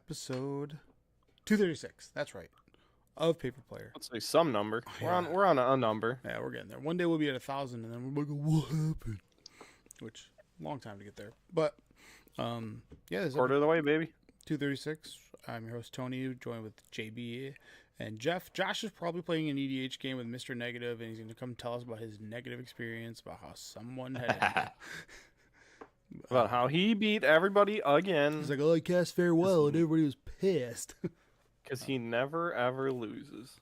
episode 236. That's right. Of Paper Player. Let's say some number. Oh, We're yeah. on a number. Yeah, we're getting there. One day we'll be at 1,000, and then we're like, what happened? Which, long time to get there. But, yeah, this is Quarter of the way, baby. 236. I'm your host, Tony, joined with JB and Jeff. Josh is probably playing an EDH game with Mr. Negative, and he's going to come tell us about his negative experience, about how someone had... About how he beat everybody again. He's like, oh, I cast farewell, and everybody was pissed. Because he never, ever loses.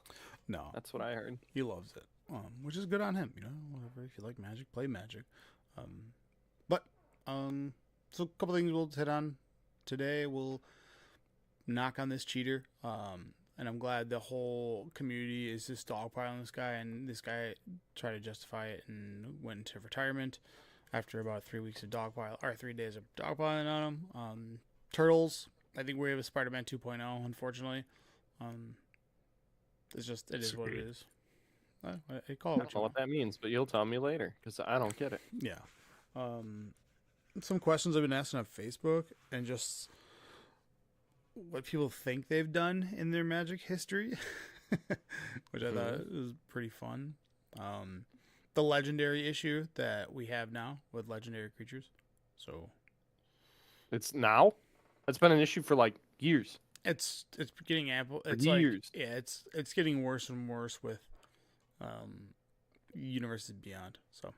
No. That's what I heard. He loves it, which is good on him. You know, whatever. If you like Magic, play Magic. So a couple things we'll hit on today. We'll knock on this cheater. And I'm glad the whole community is just dogpiling this guy, and this guy tried to justify it and went into retirement after about 3 weeks of 3 days of dogpiling on him. Turtles. I think we have a Spider-Man 2.0, unfortunately. It is what it is. I call it I don't know what that means, but you'll tell me later, because I don't get it. Yeah. Some questions I've been asking on Facebook, and just what people think they've done in their Magic history, which I thought was pretty fun. The legendary issue that we have now with legendary creatures. So It's now? It's been an issue for like years. it's getting ample. It's years. Like, yeah, it's getting worse and worse with Universes Beyond. So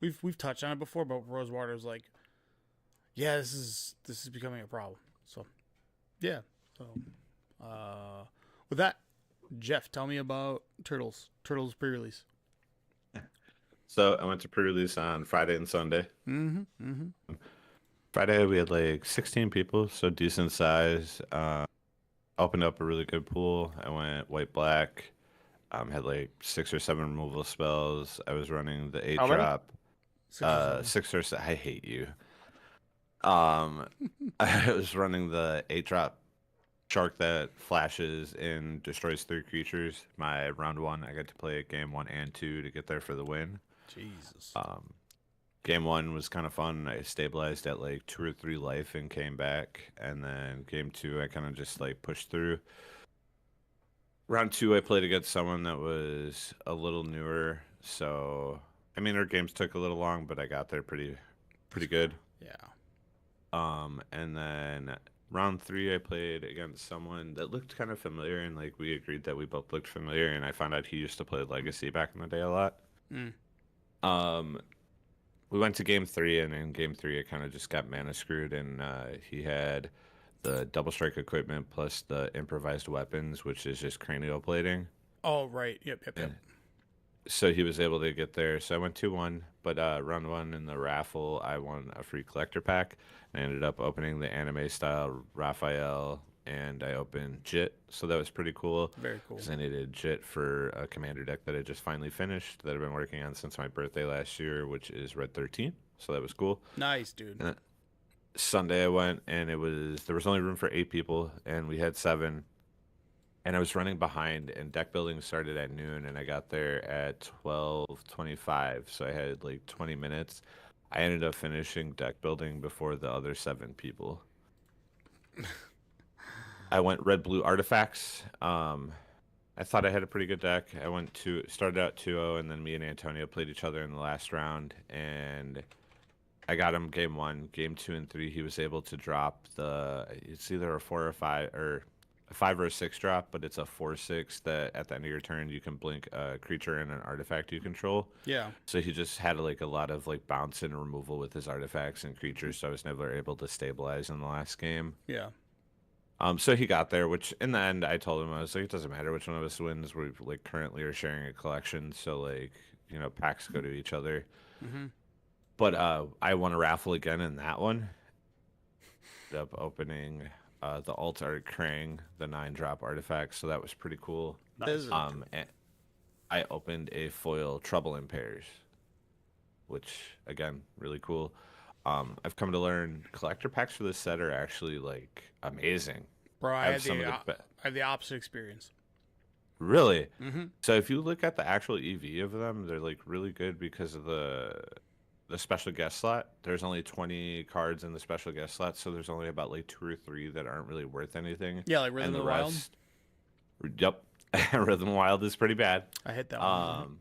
we've touched on it before, but Rosewater's like, yeah, this is becoming a problem. So yeah. So with that, Jeff, tell me about Turtles pre-release. So I went to pre-release on Friday and Sunday. Friday we had like 16 people, so decent size. Opened up a really good pool. I went white black. Had like 6 or 7 removal spells. I was running the 8 How many? drop. 6 or 7. I hate you. I was running the 8 drop shark that flashes and destroys 3 creatures. My round 1, I got to play game 1 and 2 to get there for the win. Jesus. Game 1 was kind of fun. I stabilized at like 2 or 3 life and came back. And then game 2, I kind of just like pushed through. Round 2, I played against someone that was a little newer. So, I mean, our games took a little long, but I got there pretty good. Yeah. And then round 3, I played against someone that looked kind of familiar, and like we agreed that we both looked familiar. And I found out he used to play Legacy back in the day a lot. We went to game 3, and in game 3, I kind of just got mana screwed, and he had the double strike equipment plus the improvised weapons, which is just cranial plating. Oh, right. Yep. So he was able to get there. So I went 2-1, but round 1 in the raffle, I won a free collector pack. I ended up opening the anime style Raphael, and I opened Jit. So that was pretty cool. Very cool. Because I needed Jit for a commander deck that I just finally finished, that I've been working on since my birthday last year, which is Red 13. So that was cool. Nice, dude. And Sunday I went, and there was only room for 8 people, and we had 7. And I was running behind, and deck building started at noon, and I got there at 12:25, so I had like 20 minutes. I ended up finishing deck building before the other 7 people. I went red-blue artifacts. I thought I had a pretty good deck. Started out 2-0, and then me and Antonio played each other in the last round, and I got him game 1. Game 2 and 3, he was able to drop it's either a 4 or 5, or a 5 or a 6 drop, but it's a 4/6 that at the end of your turn you can blink a creature and an artifact you control. Yeah. So he just had like a lot of like bounce and removal with his artifacts and creatures, so I was never able to stabilize in the last game. Yeah. So he got there, which in the end I told him, I was like, it doesn't matter which one of us wins. We like currently are sharing a collection, so like, packs go to each other. But I won a raffle again in that one. Ended up opening the alt art Krang, the 9 drop artifact, so that was pretty cool. Nice. And I opened a foil Trouble in Pairs, which again, really cool. I've come to learn collector packs for this set are actually like amazing. Bro, I had the opposite experience. Really? So if you look at the actual EV of them, they're like really good because of the the special guest slot. There's only 20 cards in the special guest slot, so there's only about like 2 or 3 that aren't really worth anything. Yeah, like Rhythm And of the the Wild. rest, yep, Rhythm of Wild is pretty bad. I hit that one.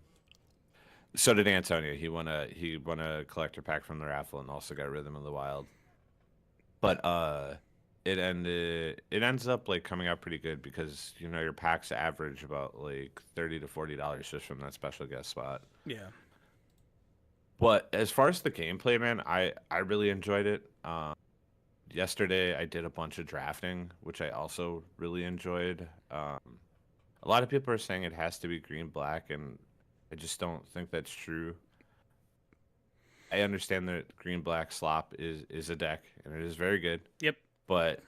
So did Antonio. He won a collector pack from the raffle and also got Rhythm of the Wild. But it ends up like coming out pretty good because your packs average about like $30 to $40 just from that special guest spot. Yeah. But as far as the gameplay, man, I really enjoyed it. Yesterday I did a bunch of drafting, which I also really enjoyed. A lot of people are saying it has to be green black, and I just don't think that's true. I understand that green black slop is a deck, and it is very good. Yep. But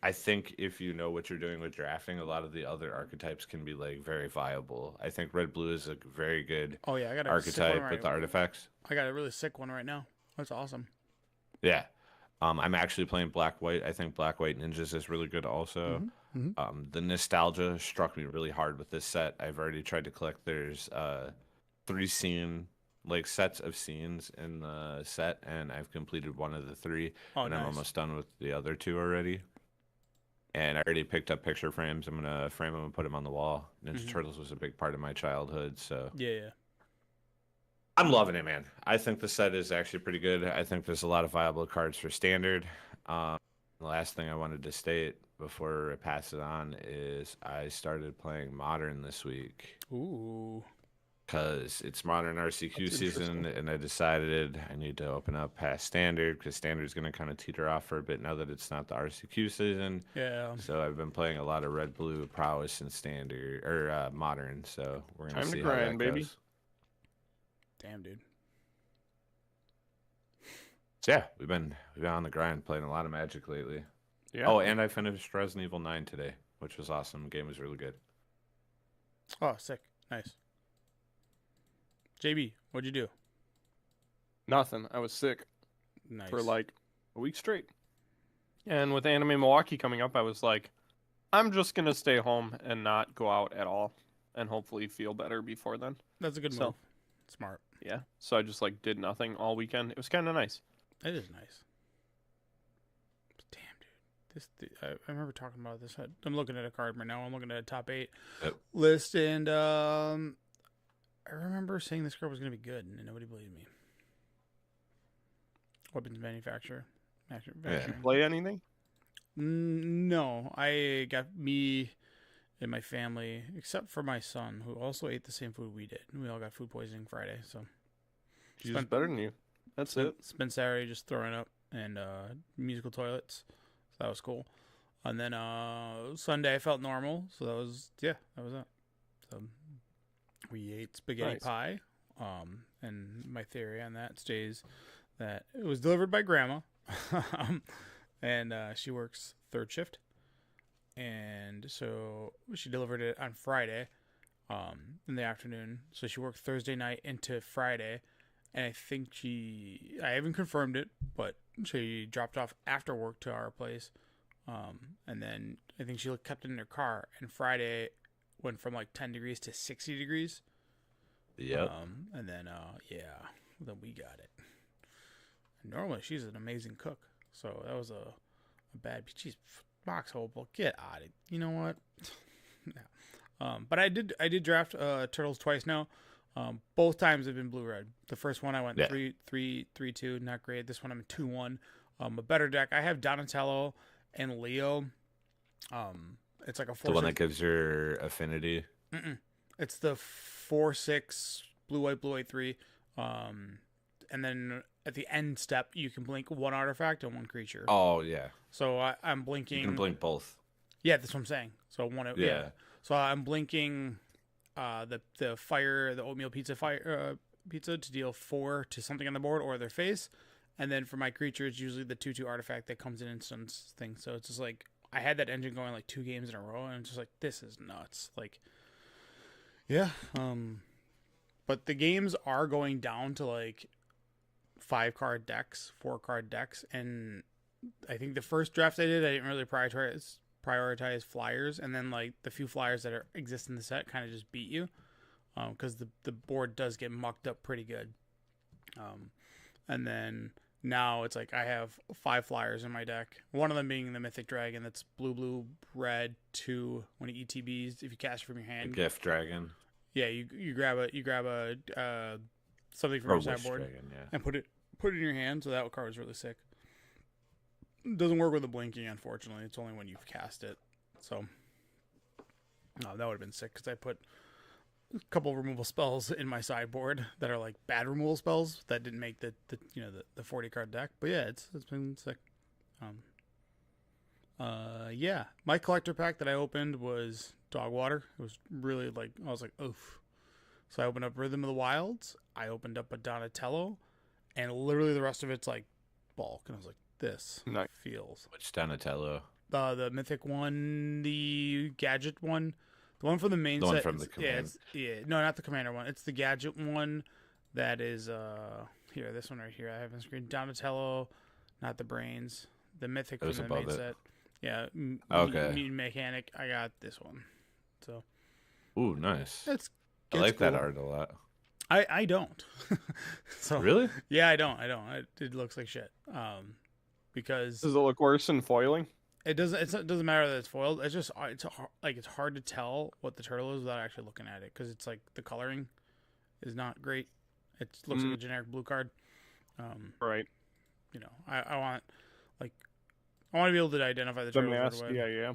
I think if you know what you're doing with drafting, a lot of the other archetypes can be like very viable. I think red blue is a very good Oh yeah, I got a sick one archetype with the artifacts. I got a really sick one right now. That's awesome. Yeah. I'm actually playing black white. I think black white ninjas is really good also. The nostalgia struck me really hard with this set. I've already tried to collect. There's 3 scene like sets of scenes in the set, and I've completed one of the 3, Oh, and nice. I'm almost done with the other 2 already. And I already picked up picture frames. I'm gonna frame them and put them on the wall. Ninja Turtles was a big part of my childhood, so Yeah. I'm loving it, man. I think the set is actually pretty good. I think there's a lot of viable cards for standard. The last thing I wanted to state before I pass it on is I started playing Modern this week Ooh. because it's Modern RCQ season, and I decided I need to open up past Standard because Standard is going to kind of teeter off for a bit now that it's not the RCQ season. Yeah. So I've been playing a lot of Red Blue Prowess and Standard or Modern. So we're gonna Time to see grind, how that baby. goes. Damn, dude. So yeah, we've been on the grind playing a lot of Magic lately. Yeah. Oh, and I finished Resident Evil 9 today, which was awesome. The game was really good. Oh, sick. Nice. JB, what'd you do? Nothing. I was sick Nice. for like a week straight. And with Anime Milwaukee coming up, I was like, I'm just going to stay home and not go out at all and hopefully feel better before then. That's a good So- move. Smart. Yeah. So I just like did nothing all weekend. It was kind of nice. It is nice. Damn, dude. I remember talking about this. I'm looking at a card right now. I'm looking at a top 8 list, and I remember saying this card was going to be good, and nobody believed me. Weapons manufacturer. Manufacturing. Play anything? No, I got me and my family, except for my son, who also ate the same food we did. We all got food poisoning Friday, so He's better than you. That's it. spent Saturday just throwing up and musical toilets. So that was cool. And then Sunday I felt normal, so that was that was it. So we ate spaghetti Nice. pie. And my theory on that stays that it was delivered by grandma. And she works 3rd shift. And so she delivered it on Friday in the afternoon. So she worked Thursday night into Friday. And I think I haven't confirmed it, but she dropped off after work to our place. And then I think she kept it in her car. And Friday went from like 10 degrees to 60 degrees. Yep. And then, then we got it. And normally she's an amazing cook. So that was a bad, she's foxhole, but get out of it. You know what? No. But I did draft Turtles twice now. Both times have been blue-red. The first one I went 3-3-2, not great. This one I'm 2-1. A better deck. I have Donatello and Leo. It's like a 4-6. The one that gives your affinity. It's the 4-6 blue-white 3. And then at the end step, you can blink 1 artifact and 1 creature. Oh yeah. So I'm blinking. You can blink both. Yeah, that's what I'm saying. So one. Yeah. So I'm blinking the oatmeal pizza pizza to deal 4 to something on the board or their face, and then for my creature it's usually the 2/2 artifact that comes in instance thing. So it's just like I had that engine going like 2 games in a row, and it's just like this is nuts. Like, yeah. But the games are going down to like 5-card decks, 4-card decks, and I think the first draft I did, I didn't really prioritize flyers, and then like the few flyers that exist in the set kind of just beat you, because the board does get mucked up pretty good. and then now it's like I have 5 flyers in my deck. One of them being the Mythic Dragon that's blue, red, 2 when it ETBs. If you cast it from your The hand, Gift Dragon. yeah, you grab a something from Or your Wish sideboard Dragon, yeah. and put it in your hand. So that card is really sick. Doesn't work with the blinking, unfortunately. It's only when you've cast it. So that would have been sick because I put a couple removal spells in my sideboard that are like bad removal spells that didn't make the 40 card deck. But yeah, it's been sick. Yeah, my collector pack that I opened was Dog Water. It was really like I was like, oof. So I opened up Rhythm of the Wilds. I opened up a Donatello, and literally the rest of it's like bulk. And I was like, this Nice. feels Which Donatello? the mythic one, the gadget one, the one from the main The set. one from the command. No, not the commander one. It's the gadget one that is here. This one right here. I have on screen. Donatello, not the brains. The mythic It was from the main above it. set. Yeah. Okay. Mutant Mechanic. I got this one. So Ooh, nice. it's. I like that cool. art a lot. I don't. So Really? yeah, I don't. It looks like shit. Because Does it look worse than foiling? it doesn't matter that it's foiled. It's just it's hard to tell what the turtle is without actually looking at it because it's like the coloring is not great. It looks like a generic blue card. Right. You know, I want to be able to identify the The turtle right mask. away. Yeah.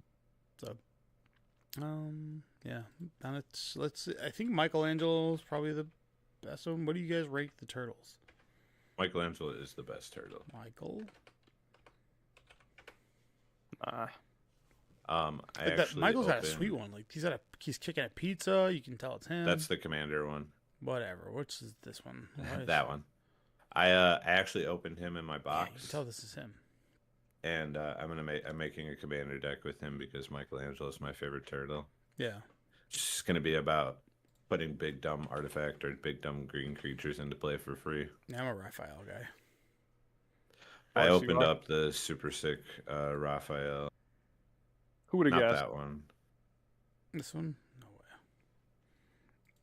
So, yeah. Now let's see. I think Michelangelo is probably the best one. What do you guys rate the turtles? Michelangelo is the best turtle. Michael. I That actually Michael's got a opened- sweet one. Like he's kicking a pizza. You can tell it's him. That's the commander one. Whatever. Which is this one? What is That it? one. I actually opened him in my Yeah, you box, can tell this is him. and I'm making a commander deck with him because Michelangelo is my favorite turtle. Yeah. It's just gonna be about putting big dumb artifact or big dumb green creatures into play for free. I'm a Raphael guy. I course you opened are. up the super sick Raphael. Who would have Not guessed? that one. This one? No way.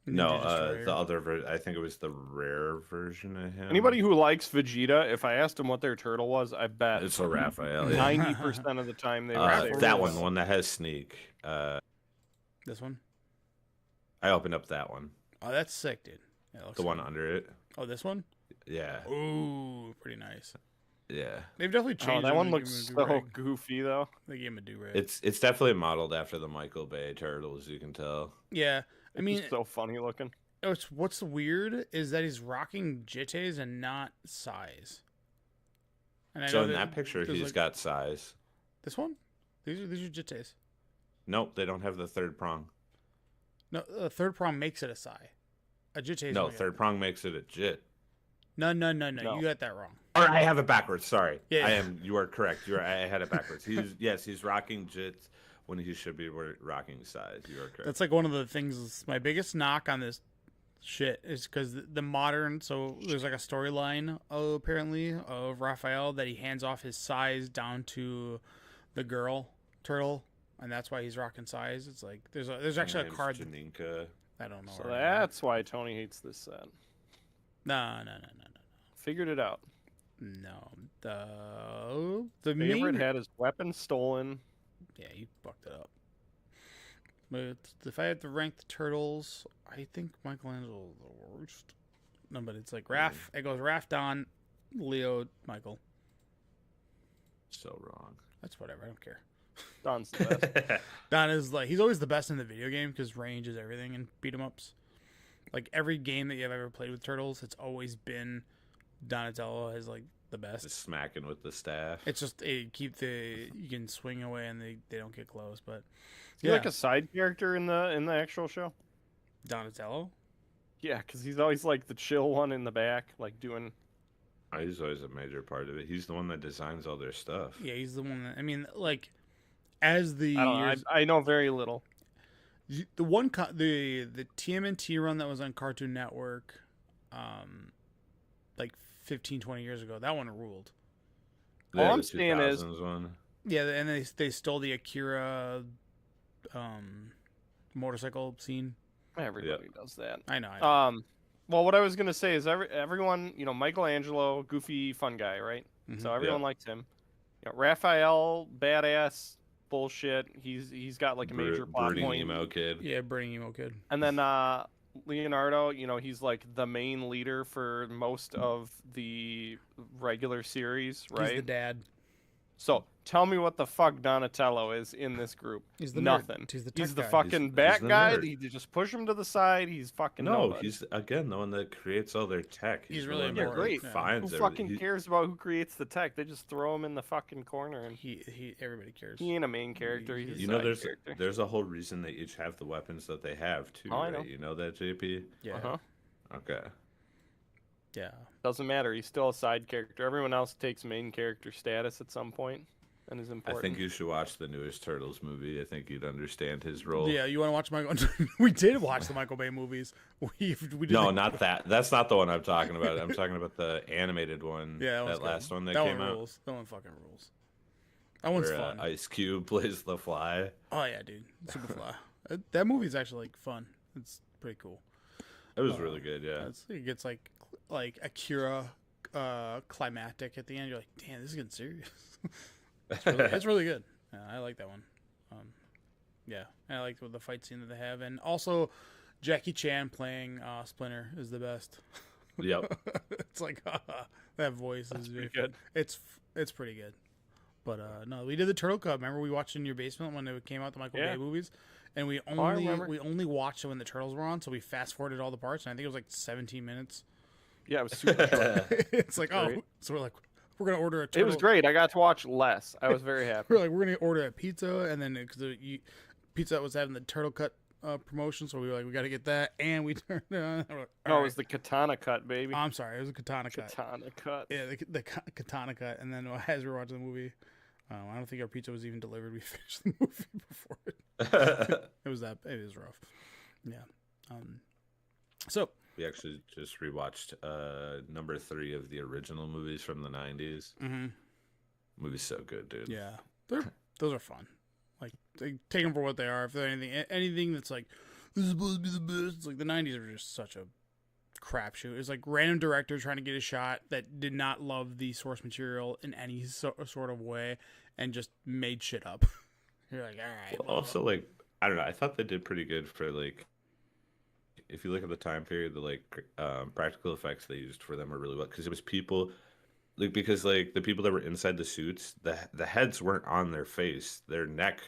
No, Ninja Destroyer. the other version. I think it was the rare version of him. Anybody who likes Vegeta, if I asked them what their turtle was, I bet It's a Raphael. Yeah. 90% of the time they would say That Raphael. one, the one that has sneak. This one? I opened up that one. Oh, that's sick, dude. Yeah, it looks The one good. under it. Oh, this one? Yeah. Ooh, pretty nice. Yeah. They've definitely Oh, changed that him one and looks given him a so do-rag. goofy though. They gave him a do-rag. It's definitely modeled after the Michael Bay turtles, you can tell. Yeah. I mean, It's so funny looking. what's weird is that he's rocking jittes and not size. And I So know in that picture there's, he's like, got size. this one? These are jittes. Nope, they don't have the third prong. No, the third prong makes it a sai. A jitte is No, only a- third prong makes it a jit. No. No. You got that wrong. Or I have it backwards. Sorry. Yeah. I am. You are correct. I had it backwards. He's rocking jits when he should be rocking size. You are correct. That's like one of the things. My biggest knock on this shit is because the modern. So there's like a storyline apparently of Raphael that he hands off his size down to the girl turtle, and that's why he's rocking size. It's like there's actually a Name's card. Janinka. I don't know. So her name. that's why Tony hates this set. No. Figured it out. No. The Favorite main. had his weapon stolen. Yeah, you fucked it up. But if I had to rank the turtles, I think Michelangelo is the worst. No, but it's like Raph. It goes Raph, Don, Leo, Michael. So wrong. That's whatever. I don't care. Don's the best. Don is like he's always the best in the video game because range is everything in beat 'em ups. Like every game that you've ever played with turtles, it's always been Donatello is like the best. Just smacking with the staff. It's just you can swing away and they don't get close. But Is he like a side character in the actual show? Donatello. Yeah, because he's always like the chill one in the back, like doing. Oh, he's always a major part of it. He's the one that designs all their stuff. Yeah, he's the one that I mean, like as the I don't know. years, I know very little. the one the TMNT run that was on Cartoon Network, like 15, 20 years ago, that one ruled. All Yeah, I'm the saying is- 2000s one. Yeah, and they stole the Akira, motorcycle scene. Everybody does that. I know. Well, what I was gonna say is everyone, Michelangelo, goofy, fun guy, right? So everyone likes him. Raphael, badass, bullshit. He's got like a major plot brooding point. emo kid. Yeah, brooding emo kid. And then Leonardo, he's like the main leader for most of the regular series, right? He's the dad. So tell me what the fuck Donatello is in this group. He's the nothing. Nerd. He's the tech guy. fucking He's bat the guy. nerd. You just push him to the side. He's fucking nobody. He's again the one that creates all their tech. He's the really one that important. Great. Finds Who fucking cares about who creates the tech? They just throw him in the fucking corner, and everybody cares. he ain't a main character. He's a You know, side character. there's a whole reason they each have the weapons that they have too. Oh, I right? know. You know that, JP? Yeah. Uh-huh. Okay. Yeah. Doesn't matter. He's still a side character. Everyone else takes main character status at some point, and is important. I think you should watch the newest Turtles movie. I think you'd understand his role. Yeah, you want to watch Michael? We did watch the Michael Bay movies. We did No, not that. That's not the one I'm talking about. I'm talking about the animated one. Yeah, that last one that that came one out. rules. That one fucking rules. That one's Where fun. Ice Cube plays the Fly. Oh yeah, dude, Superfly. That movie's actually like fun. It's pretty cool. It was really good. Yeah. It gets like Akira climactic at the end. You're like, damn, this is getting serious. It's really good. Yeah, I like that one. Yeah, I like the fight scene that they have, and also Jackie Chan playing Splinter is the best. Yep. It's like that voice is pretty good. It's pretty good. But no, we did the Turtle Cut. Remember we watched it in your basement when it came out, the Michael Bay movies, and we only watched it when the turtles were on, so we fast forwarded all the parts, and I think it was like 17 minutes. Yeah, it was super short. It's like, great. so we're like, we're gonna order a turtle. It was great. I got to watch less. I was very happy. We're like, we're gonna order a pizza, and then because Pizza Hut was having the Turtle Cut promotion, so we were like, we got to get that, and we turned it on. Like, No, it was the katana cut, baby. I'm sorry, it was a katana cut. Katana cut. Yeah, the katana cut, and then as we were watching the movie, I don't think our pizza was even delivered. We finished the movie before it. It was rough. Yeah. So We actually just rewatched number 3 of the original movies from the 90s. Mm-hmm. Movie's so good, dude. Yeah, those are fun. Like, take them for what they are. If they're anything that's like, this is supposed to be the best. It's like the 90s are just such a crapshoot. It's like random director trying to get a shot that did not love the source material in any sort of way and just made shit up. You're like, all right. Well, also, like, I don't know. I thought they did pretty good for, like, if you look at the time period, the, like, practical effects they used for them were really well. Because it was people, like, because, like, the people that were inside the suits, the heads weren't on their face. Their neck,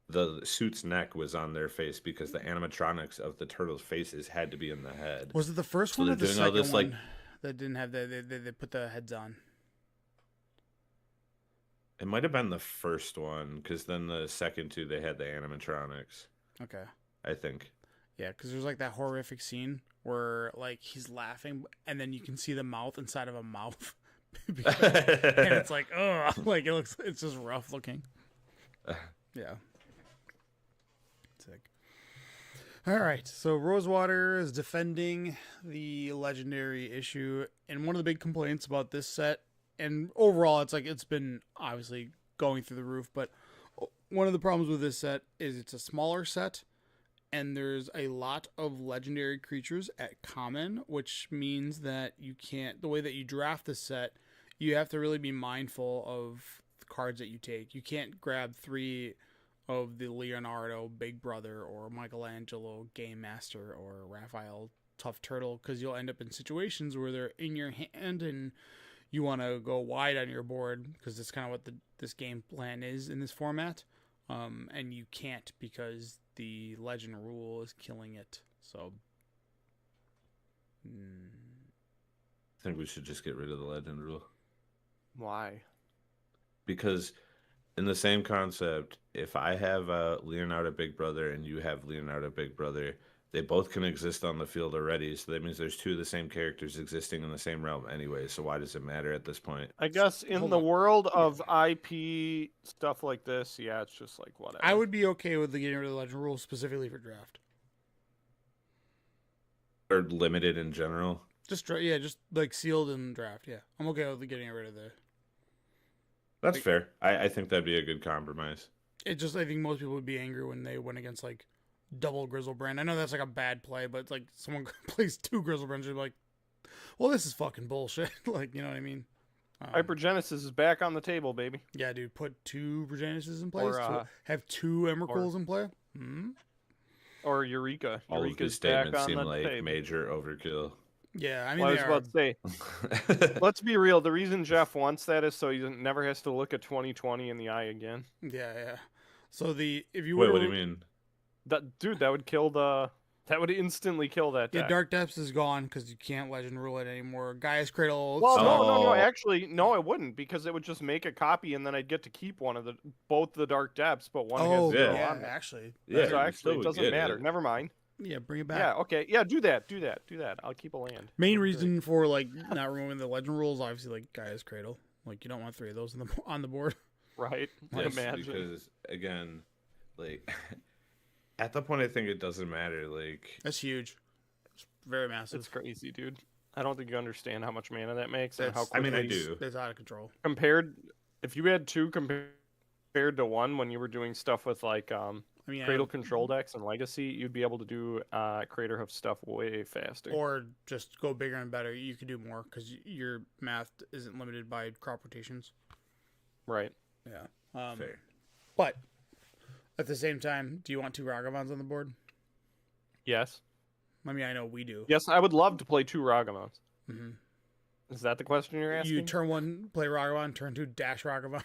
the suit's neck was on their face because the animatronics of the turtles' faces had to be in the head. Was it the first So one or they're the doing all second this, one like- that didn't have they put the heads on? It might have been the first one, because then the second two, they had the animatronics, Okay. I think. Yeah, because there's like that horrific scene where like he's laughing and then you can see the mouth inside of a mouth. And it's like, oh, like it's just rough looking. Yeah. Sick. All right, so Rosewater is defending the legendary issue, and one of the big complaints about this set, and overall, it's been obviously going through the roof, but one of the problems with this set is it's a smaller set, and there's a lot of legendary creatures at common, which means that you can't, the way that you draft the set, you have to really be mindful of the cards that you take. You can't grab 3 of the Leonardo Big Brother or Michelangelo Game Master or Raphael Tough Turtle, because you'll end up in situations where they're in your hand and you want to go wide on your board, because that's kind of what this game plan is in this format, and you can't because the legend rule is killing it. So I think we should just get rid of the legend rule. Why? Because in the same concept, if I have a Leonardo Big Brother and you have Leonardo Big Brother, they both can exist on the field already. So that means there's 2 of the same characters existing in the same realm anyway. So why does it matter at this point? I guess in the world of IP stuff like this, yeah, it's just like whatever. I would be okay with getting rid of the legend rule specifically for draft. Or limited in general. Just like sealed in draft. Yeah, I'm okay with getting rid of the. That's fair. I think that'd be a good compromise. It just, I think most people would be angry when they went against like double Grizzlebrand. I know that's like a bad play, but it's like someone plays 2 Grizzlebrands, you're like, well, this is fucking bullshit. Like, you know what I mean? Hypergenesis is back on the table, baby. Yeah, dude, put 2 Progenises in place. Or, have 2 Emrakuls in play. Or Eureka. All of Eureka's these statements back on seem the like table. major overkill. Yeah, I mean, Well, I was about to say, let's be real. The reason Jeff wants that is so he never has to look at 2020 in the eye again. Yeah. So if you Wait, what do you mean? That would kill that would instantly kill that deck. Yeah, Dark Depths is gone because you can't Legend Rule it anymore. Gaia's Cradle. Well, no. Actually, no, it wouldn't, because it would just make a copy, and then I'd get to keep both the Dark Depths, but one has 0 on it. Actually. Yeah, so actually, it doesn't matter. It. Never mind. Yeah, bring it back. Yeah, okay. Yeah, do that. I'll keep a land. Main reason for like not removing the Legend Rules, obviously, like Gaia's Cradle. Like you don't want 3 of those on the board. Right. Yes, Imagine. because again, like at the point, I think it doesn't matter. Like That's huge. It's very massive. It's crazy, dude. I don't think you understand how much mana that makes and how I quickly. mean, I do. It's out of control. If you had 2 compared to 1 when you were doing stuff with like Cradle Control decks and Legacy, you'd be able to do Crater Hoof stuff way faster. Or just go bigger and better. You could do more because your math isn't limited by crop rotations. Right. Yeah. Fair. But at the same time, do you want 2 Ragavans on the board? Yes. I mean, I know we do. Yes, I would love to play 2 Ragamons. Mm-hmm. Is that the question you're asking? You turn 1, play Ragavan, turn 2, dash Ragavan,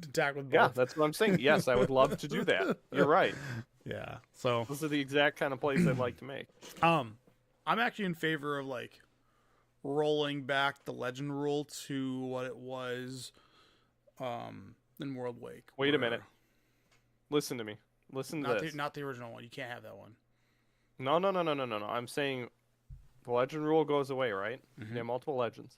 attack with both. Yeah, that's what I'm saying. Yes, I would love to do that. You're right. Yeah. So Those are the exact kind of plays I'd like to make. I'm actually in favor of like rolling back the Legend Rule to what it was in World Wake. Wait a minute. Listen to me. Listen to this. Not the original one. You can't have that one. No. I'm saying the Legend Rule goes away, right? Mm-hmm. They have multiple legends.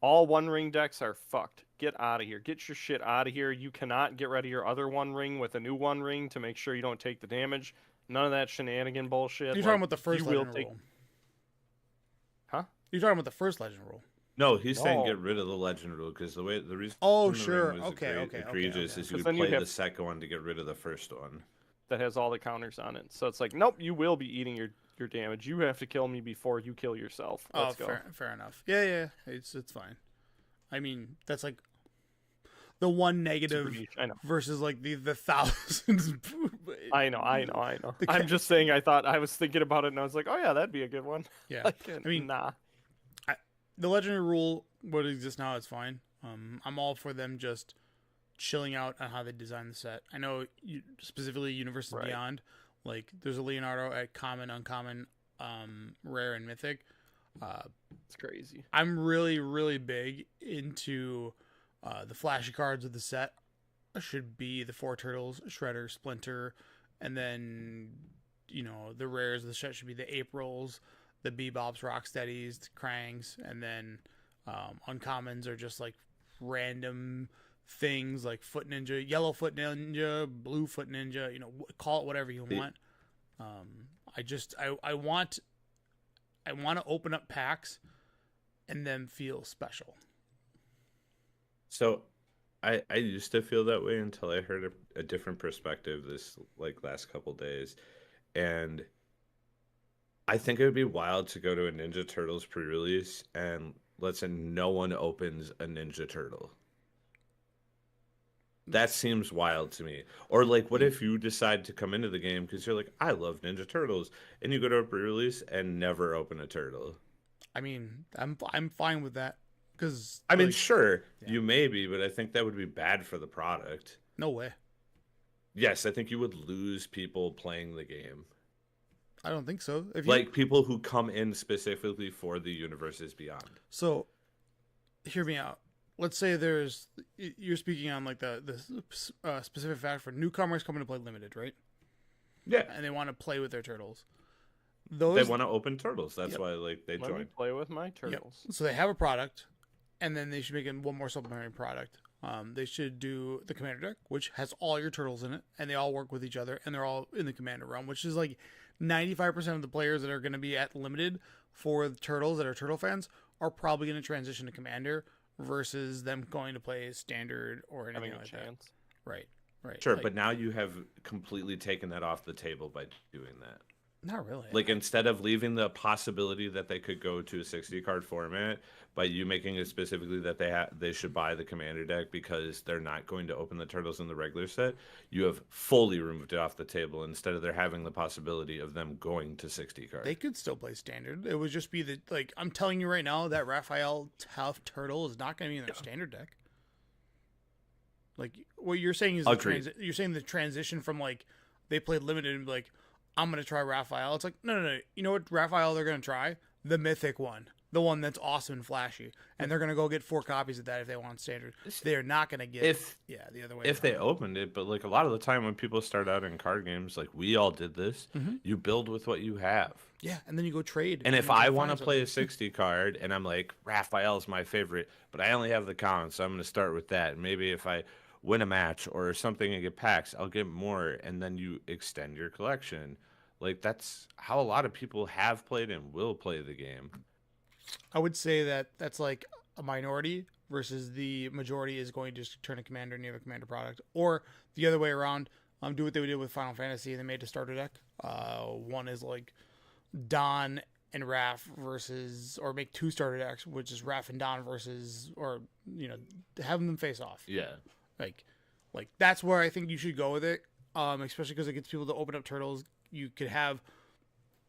All One Ring decks are fucked. Get out of here. Get your shit out of here. You cannot get rid of your other One Ring with a new One Ring to make sure you don't take the damage. None of that shenanigan bullshit. You're talking about the first Legend take... Rule. Huh? You're talking about the first Legend Rule. No, he's saying get rid of the Legend Rule because the reason. Oh, the sure. ring was egregious is you would then play you have- the second one to get rid of the first one. That has all the counters on it. So it's like, nope, you will be eating your damage. You have to kill me before you kill yourself. Let's go. Fair enough. Yeah. It's fine. I mean, that's like the one negative I know. versus like the thousands. I know. I'm just saying. I was thinking about it, and I was like, oh yeah, that'd be a good one. Yeah. Like, I mean, nah. The Legendary Rule, what exists now, is fine. I'm all for them just chilling out on how they design the set. I know specifically Universes Beyond, like there's a Leonardo at common, uncommon, rare, and mythic. It's crazy. I'm really, really big into the flashy cards of the set. Should be the 4 turtles, Shredder, Splinter, and then the rares of the set should be the Aprils, the Bebops, Rocksteadies, the Krangs, and then uncommons are just like random things like Foot Ninja, Yellow Foot Ninja, Blue Foot Ninja, call it whatever you want. I want to open up packs and then feel special. So I used to feel that way until I heard a different perspective this last couple days, and I think it would be wild to go to a Ninja Turtles pre-release and let's say no one opens a Ninja Turtle. That seems wild to me. Or what if you decide to come into the game because you're like, I love Ninja Turtles, and you go to a pre-release and never open a turtle? I mean, I'm fine with that because I mean, sure, you may be, but I think that would be bad for the product. No way. Yes, I think you would lose people playing the game. I don't think so. People who come in specifically for the Universes Beyond. So, hear me out. Let's say you're speaking on the specific fact for newcomers coming to play Limited, right? Yeah. And they want to play with their turtles. They want to open turtles. That's why they Let join. me play with my turtles. Yep. So they have a product, and then they should make one more supplementary product. They should do the Commander deck, which has all your turtles in it, and they all work with each other, and they're all in the Commander realm, which is 95% of the players that are going to be at Limited for the turtles that are turtle fans are probably going to transition to Commander versus them going to play Standard or anything like that. Right. right? Sure, Like, but now you have completely taken that off the table by doing that. not really. Like instead of leaving the possibility that they could go to a 60 card format, by you making it specifically that they should buy the commander deck because they're not going to open the turtles in the regular set, you have fully removed it off the table instead of there having the possibility of them going to 60 card. They could still play standard. It would just be the like I'm telling you right now that Raphael Tough Turtle is not going to be in their standard deck. Like what you're saying is you're saying the transition from like they played limited and be like I'm going to try Raphael. It's like no. You know what Raphael they're going to try? The mythic one. The one that's awesome and flashy. And they're going to go get 4 copies of that if they want standard. They're not going to get the other way. If they opened it, but like a lot of the time when people start out in card games, like we all did this, you build with what you have. Yeah, and then you go trade. And if I want to play a 60 card and I'm like, Raphael's my favorite, but I only have the common, so I'm going to start with that. And maybe if I win a match or something and get packs, I'll get more, and then you extend your collection. Like that's how a lot of people have played and will play the game. I would say that that's like a minority versus the majority is going to just turn a commander and you have a commander product. Or the other way around, do what they did with Final Fantasy and they made a starter deck. One is like Don and Raph versus, or make 2 starter decks, which is Raph and Don versus, or, having them face off. Yeah. Like that's where I think you should go with it. Especially because it gets people to open up turtles. You could have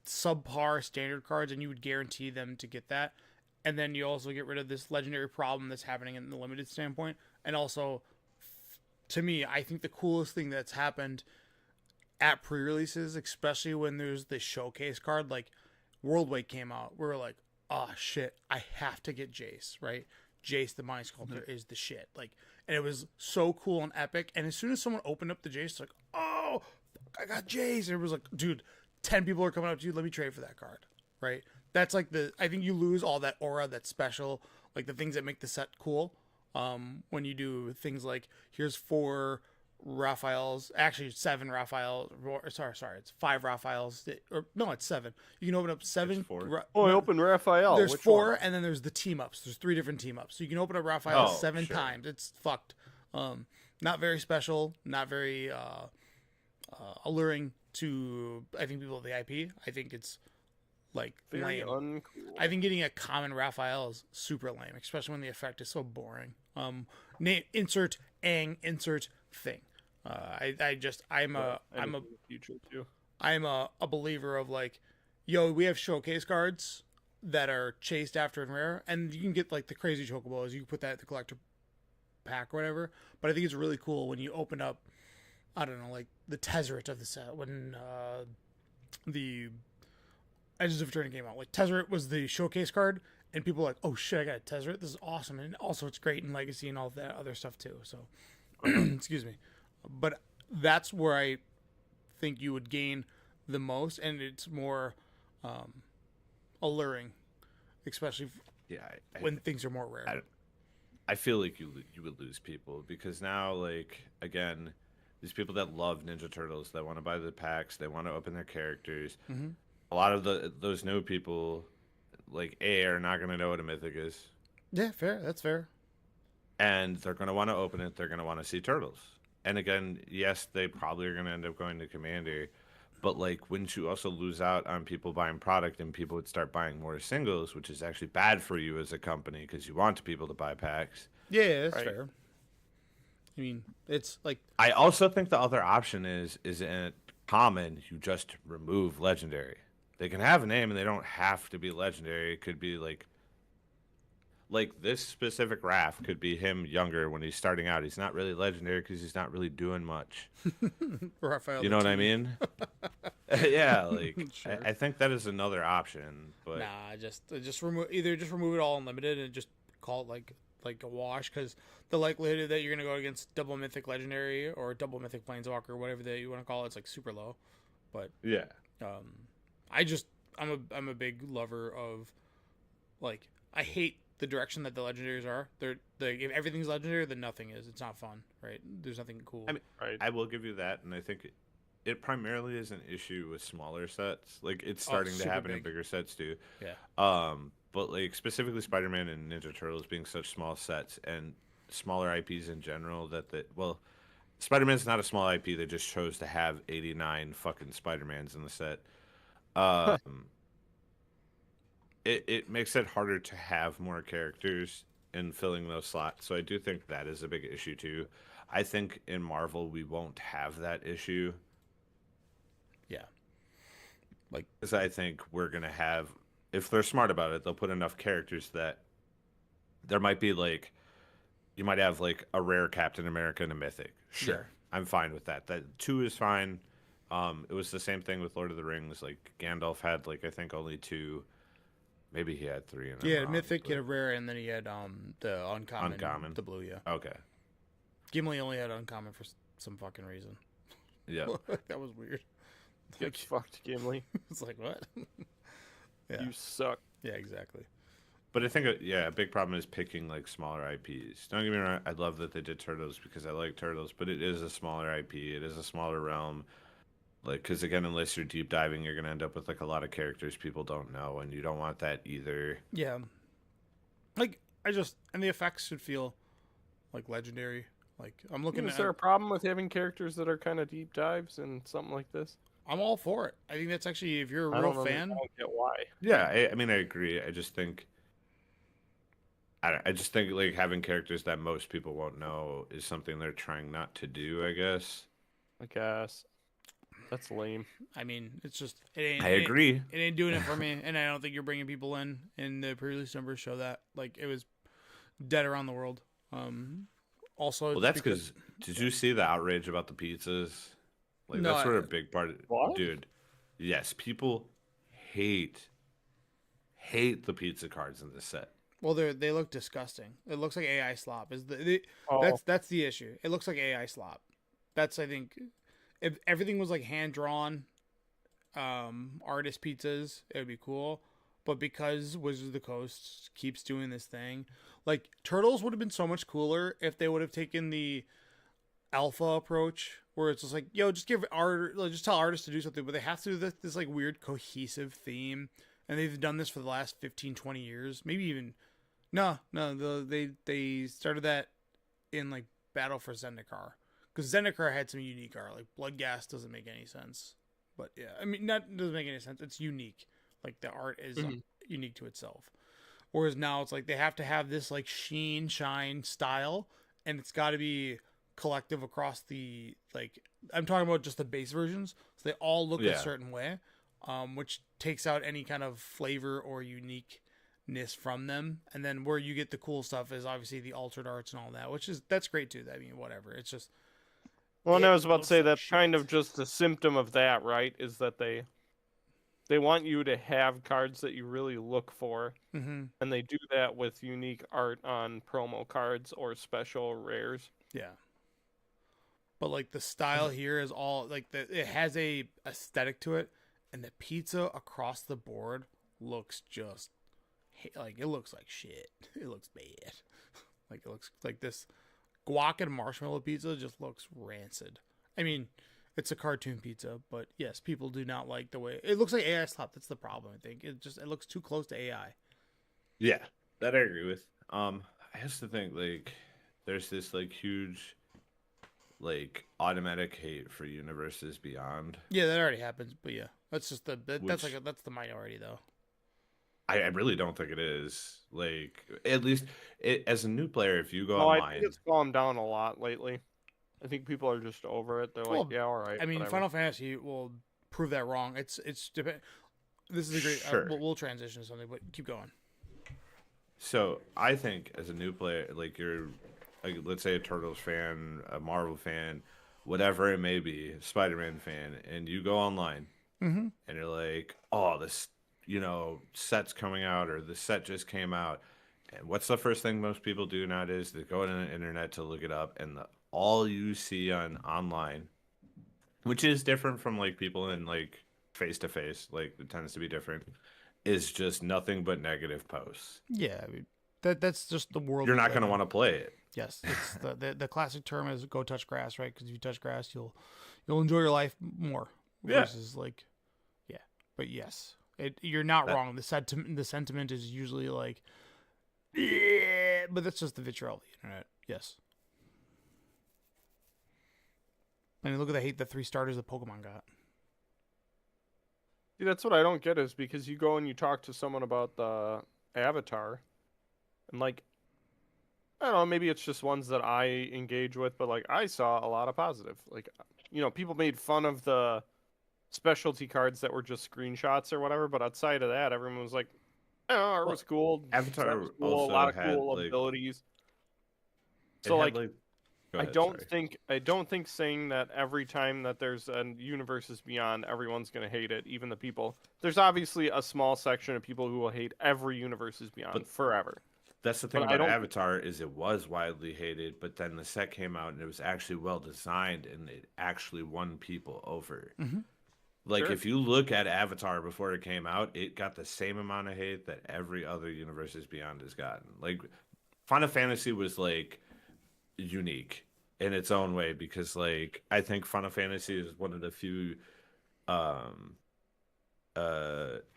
subpar standard cards and you would guarantee them to get that, and then you also get rid of this legendary problem that's happening in the limited standpoint. And also, to me, I think the coolest thing that's happened at pre-releases, especially when there's the showcase card, like Worldwake came out, we were like, oh shit, I have to get Jace, right? Jace the Mind Sculptor is the shit. Like, and it was so cool and epic. And as soon as someone opened up the Jace, it's like, oh, I got Jace. And it was like, dude, 10 people are coming up to you. Let me trade for that card, right? That's like I think you lose all that aura, that special, like the things that make the set cool. When you do things like, here's 4 Raphaels, actually 7 Raphaels, sorry, it's 5 Raphaels, or no, it's 7. You can open up 7. 4. I opened Raphael. There's Which 4, one? and then there's the team ups. There's 3 different team ups. So you can open up Raphael 7 times. It's fucked. Not very special, not very alluring to, I think, people of the IP. I think it's like Very lame. uncool. I think getting a common Raphael is super lame, especially when the effect is so boring. Insert ang, insert thing. I'm a future too. I'm a believer of like, yo, we have showcase cards that are chased after and rare, and you can get like the crazy chocobos. You can put that at the collector pack or whatever. But I think it's really cool when you open up, I don't know, like the Tezzeret of the set when the Edges of Eternity came out. Like Tezzeret was the showcase card, and people were like, oh shit, I got a Tezzeret. This is awesome, and also it's great in Legacy and all that other stuff too. So, excuse me, but that's where I think you would gain the most, and it's more alluring, especially when things are more rare. I feel like you would lose people because now, like, again, these people that love Ninja Turtles, that want to buy the packs, they want to open their characters. Mm-hmm. A lot of those new people, like, are not going to know what a mythic is. Yeah, fair. That's fair. And they're going to want to open it. They're going to want to see Turtles. And again, yes, they probably are going to end up going to Commander. But, like, wouldn't you also lose out on people buying product and people would start buying more singles, which is actually bad for you as a company because you want people to buy packs. Yeah, that's fair. I mean, it's like... I also think the other option is in common, you just remove legendary. They can have a name and they don't have to be legendary. It could be like this specific Raph could be him younger when he's starting out. He's not really legendary because he's not really doing much. Raphael, you know what I mean? Yeah, like Sure. I think that is another option. But nah, just remove it all unlimited and just call it like a wash, because the likelihood that you're gonna go against double mythic legendary or double mythic planeswalker, whatever that you want to call it, it's like super low. But yeah, I'm a big lover of, like, I hate the direction that the legendaries are. If everything's legendary, then nothing is. It's not fun, right? There's nothing cool. I mean, I will give you that, and I think it primarily is an issue with smaller sets. Like, it's starting to happen in bigger sets too. Yeah. But like specifically Spider-Man and Ninja Turtles being such small sets and smaller IPs in general, Spider-Man's not a small IP. They just chose to have 89 fucking Spider-Mans in the set. Um, it makes it harder to have more characters in filling those slots. So I do think that is a big issue too. I think in Marvel we won't have that issue. Yeah. Like, Because I think we're gonna have, if they're smart about it, they'll put enough characters that there might be like, you might have like a rare Captain America and a mythic. Sure, Yeah. I'm fine with that. That two is fine. It was the same thing with Lord of the Rings. Like Gandalf had like I think only two, maybe he had three. And he had a mythic, he had a rare, and then he had the uncommon, the blue. Yeah. Okay. Gimli only had uncommon for some fucking reason. Yeah. That was weird. Get fucked, Gimli. It's like, what? Yeah. You suck. Yeah, exactly. But I think a big problem is picking like smaller IPs. Don't get me wrong, I love that they did Turtles because I like Turtles, but it is a smaller IP. It is a smaller realm. Like, because again, unless you're deep diving, you're gonna end up with like a lot of characters people don't know, and you don't want that either. Yeah. Like, and the effects should feel like legendary. Like, I'm looking Is at. there a problem with having characters that are kind of deep dives in something like this? I'm all for it. I think that's actually, if you're a I real don't fan. I don't get why. Yeah, I mean, I agree. I just think, I just think like having characters that most people won't know is something they're trying not to do. I guess. I guess that's lame. I mean, it's just it ain't. I agree. It ain't doing it for me, and I don't think you're bringing people in. And the pre-release numbers show that like it was dead around the world. Also, Well, that's because did you see the outrage about the pizzas? Like No, that's sort of a big part. What? Dude, yes, people hate the pizza cards in this set. well, they look disgusting. It looks like AI slop. Oh. That's the issue. It looks like AI slop. That's, I think, if everything was like hand drawn, artist pizzas, it would be cool. But because Wizards of the Coast keeps doing this thing, like Turtles would have been so much cooler if they would have taken the alpha approach, where it's just like, yo, just just tell artists to do something, but they have to do this like weird cohesive theme, and they've done this for the last 15, 20 years, maybe even. They started that in like Battle for Zendikar, because Zendikar had some unique art. Like Bloodghast doesn't make any sense, but yeah, I mean, not doesn't make any sense. It's unique. Like the art is unique to itself. Whereas now it's like they have to have this like shine style, and it's got to be collective across the, like, I'm talking about just the base versions, so they all look a certain way, which takes out any kind of flavor or uniqueness from them. And then where you get the cool stuff is obviously the altered arts and all that, that's great too. I mean, whatever. It's just, Well, and I was about to looks say like that's shit. kind of just a symptom of that, right? Is that they want you to have cards that you really look for, mm-hmm. and they do that with unique art on promo cards or special rares. Yeah. But like the style here is all like it has a aesthetic to it, and the pizza across the board looks just like, it looks like shit. It looks bad. Like, it looks like this guac and marshmallow pizza just looks rancid. I mean, it's a cartoon pizza, but yes, people do not like the way it looks like AI slop. That's the problem. I think it looks too close to AI. Yeah, that I agree with. I used to think like there's this like huge like automatic hate for Universes Beyond. Yeah, that already happens, but yeah, that's just that's Which- that's the minority though. I really don't think it is. Like at least as a new player, if you go No, I online, think it's calmed down a lot lately. I think people are just over it. They're Well, like, yeah, all right. I mean, whatever. Final Fantasy will prove that wrong. It's This is a great. Sure. We'll transition to something, but keep going. so I think as a new player, like you're, like, let's say a Turtles fan, a Marvel fan, whatever it may be, Spider-Man fan, and you go online Mm-hmm. and you're like, oh, this, set's coming out, or the set just came out. And what's the first thing most people do nowadays? They go on the internet to look it up, and all you see online, which is different from like people in like face to face, like it tends to be different, is just nothing but negative posts. Yeah, I mean, that's just the world. You're we not live going to in. want to play it. Yes, it's the classic term is go touch grass, right? Because if you touch grass, you'll enjoy your life more. Yeah. Versus like, yeah, but yes, you're not That- wrong. The sentiment is usually like, yeah, but that's just the vitriol of the internet. Yes. I mean, look at the hate the 3 starters that Pokemon got. See, that's what I don't get is because you go and you talk to someone about the Avatar, and like, I don't know, maybe it's just ones that I engage with, but like I saw a lot of positive. Like, people made fun of the specialty cards that were just screenshots or whatever, but outside of that, everyone was like, art was cool. Avatar set was cool, also a lot of had, cool like, abilities. it So had, like, go I ahead, don't sorry. think saying that every time that there's a Universes Beyond, everyone's gonna hate it, even the people. There's obviously a small section of people who will hate every Universes Beyond forever. That's the thing But I about don't- Avatar is it was widely hated, but then the set came out and it was actually well designed and it actually won people over. Mm-hmm. Like Sure. if you look at Avatar before it came out, it got the same amount of hate that every other Universes Beyond has gotten. Like Final Fantasy was like unique in its own way because like I think Final Fantasy is one of the few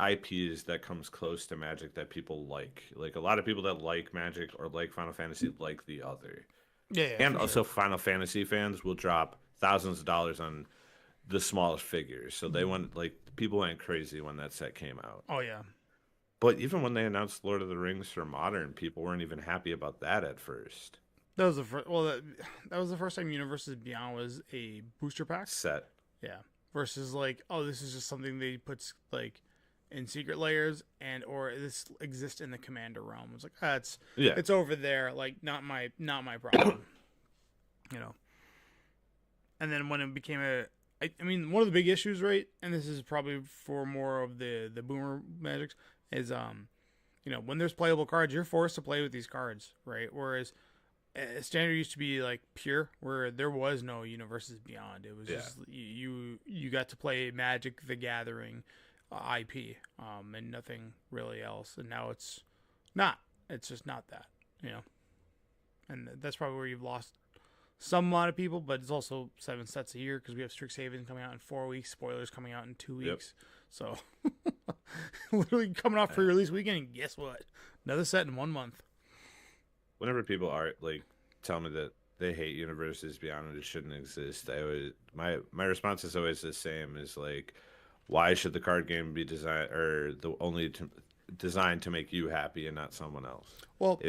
IPs that comes close to Magic that people like. Like a lot of people that like Magic or like Final Fantasy like the other. Yeah, And for also sure. Final Fantasy fans will drop thousands of dollars on the smallest figures. So they went like people went crazy when that set came out. Oh yeah. But even when they announced Lord of the Rings for Modern, people weren't even happy about that at first. That was the first. Well, that was the first time Universes Beyond was a booster pack. Set. Yeah. Versus like, oh, this is just something they put like in secret layers or this exists in the Commander realm. It's like, it's over there. Like not my problem. And then when it became I mean, one of the big issues, right? And this is probably for more of the boomer Magics is when there's playable cards, you're forced to play with these cards, right? Whereas Standard used to be like pure, where there was no Universes Beyond. It was just you got to play Magic the Gathering IP, and nothing really else. And now it's not. It's just not that, And that's probably where you've lost some amount of people, but it's also 7 sets a year because we have Strixhaven coming out in 4 weeks, spoilers coming out in 2 weeks. So literally coming off pre-release weekend, and guess what? Another set in 1 month. Whenever people are like tell me that they hate Universes Beyond and it shouldn't exist, I always my response is always the same: is like, why should the card game be designed or designed to make you happy and not someone else? Well,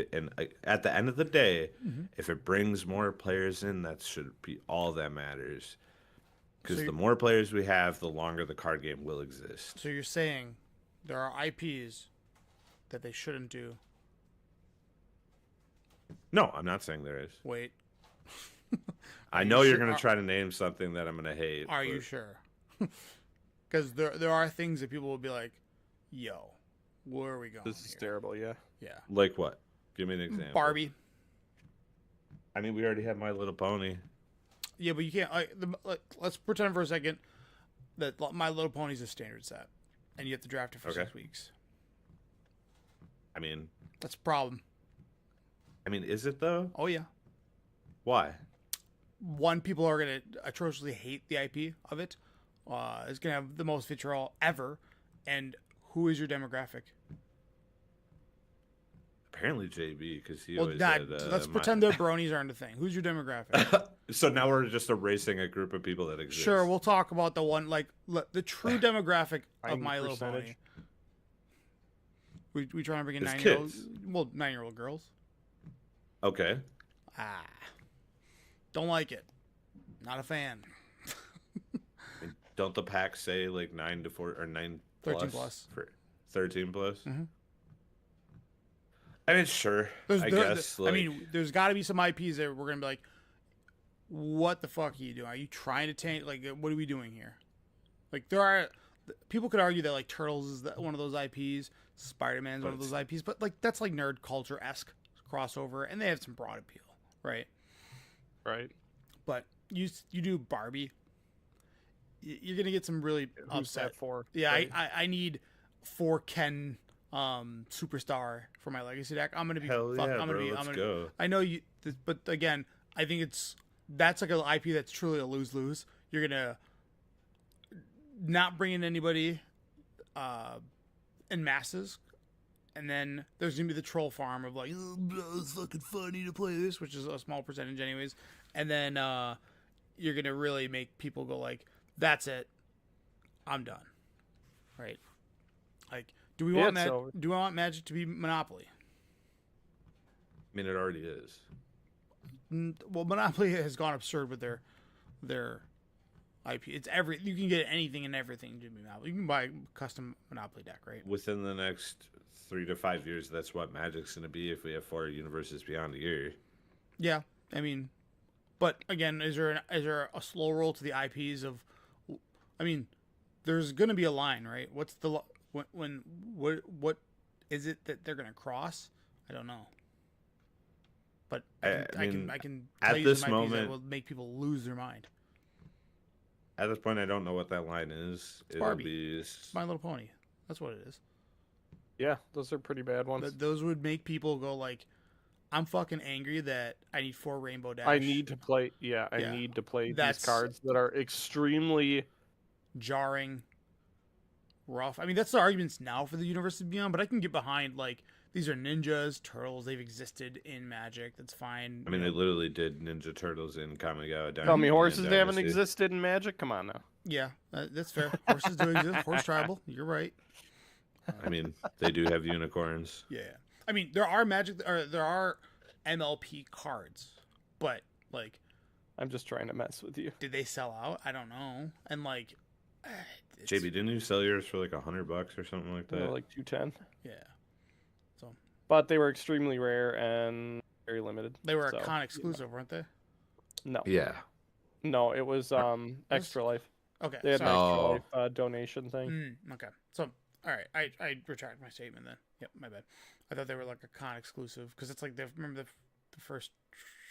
at the end of the day, if it brings more players in, that should be all that matters. Because the more players we have, the longer the card game will exist. So you're saying there are IPs that they shouldn't do. No, I'm not saying there is. Wait. I know you're going to try to name something that I'm going to hate. Are you sure? Because there are things that people will be like, yo, where are we going? This is terrible, yeah. Yeah. Like what? Give me an example. Barbie. I mean, we already have My Little Pony. Yeah, but you can't. Let's pretend for a second that My Little Pony's a standard set, and you have to draft it for 6 weeks. I mean, that's a problem. I mean, is it though? Oh yeah. Why? One, people are gonna atrociously hate the IP of it. It's gonna have the most vitriol ever. And who is your demographic? Apparently JB, because he always let's pretend that bronies aren't a thing. Who's your demographic? So now we're just erasing a group of people that exist. Sure, we'll talk about the one the true demographic of My Little Pony. We trying to bring in 9-year-olds? Well, 9-year-old girls. Okay. Don't like it. Not a fan. Don't the packs say like 9 to 4 or 9 13 plus for 13 plus? Mm-hmm. I mean, sure. I guess. I mean, there's got to be some IPs that we're gonna be like, what the fuck are you doing? Are you trying to taint? Like, what are we doing here? Like, there are people could argue that like Turtles is one of those IPs, Spider-Man's one of those IPs, but like that's like nerd culture-esque crossover, and they have some broad appeal, right? Right. But you do Barbie, you're gonna get some really upset. For? Yeah, right? I need 4 Ken superstar for my legacy deck. I'm gonna be go. I know you, but again, I think that's like an IP that's truly a lose-lose. You're gonna not bring in anybody in masses, and then there's gonna be the troll farm of like, oh, it's fucking funny to play this, which is a small percentage anyways, and then you're gonna really make people go like, "That's it, I'm done." Right? Like, do we want do we want Magic to be Monopoly? I mean, it already is. Well, Monopoly has gone absurd with their IP. It's you can get anything and everything to be Monopoly. You can buy a custom Monopoly deck, right? Within the next 3 to 5 years, that's what Magic's going to be if we have 4 universes beyond a year. Yeah, I mean, but again, is there a slow roll to the IPs of? I mean, there's going to be a line, right? What's the what is it that they're going to cross? I don't know. But I can tell you some IPs that will make people lose their mind. At this point, I don't know what that line is. It'll be My Little Pony. That's what it is. Yeah, those are pretty bad ones. Those would make people go like, I'm fucking angry that I need 4 Rainbow Dash. I need to play. Yeah, I need to play these cards that are extremely jarring, rough. I mean, that's the arguments now for the Universe Beyond, but I can get behind like these are ninjas, turtles. They've existed in Magic. That's fine. I mean, they literally did Ninja Turtles in Kamigawa. Tell me horses haven't existed in Magic? Come on now. Yeah, that's fair. Horses do exist. Horse tribal. You're right. I mean, they do have unicorns. Yeah. I mean, there are there are MLP cards, but like, I'm just trying to mess with you. Did they sell out? I don't know. And like, JB, didn't you sell yours for like $100 or something like that? Like 210. Yeah. But they were extremely rare and very limited. They were a con exclusive, weren't they? No. Yeah. No, it was Extra Life. Okay. They had an Extra Life donation thing. Okay. So, all right, I retract my statement then. Yep, my bad. I thought they were like a con exclusive because it's like remember the first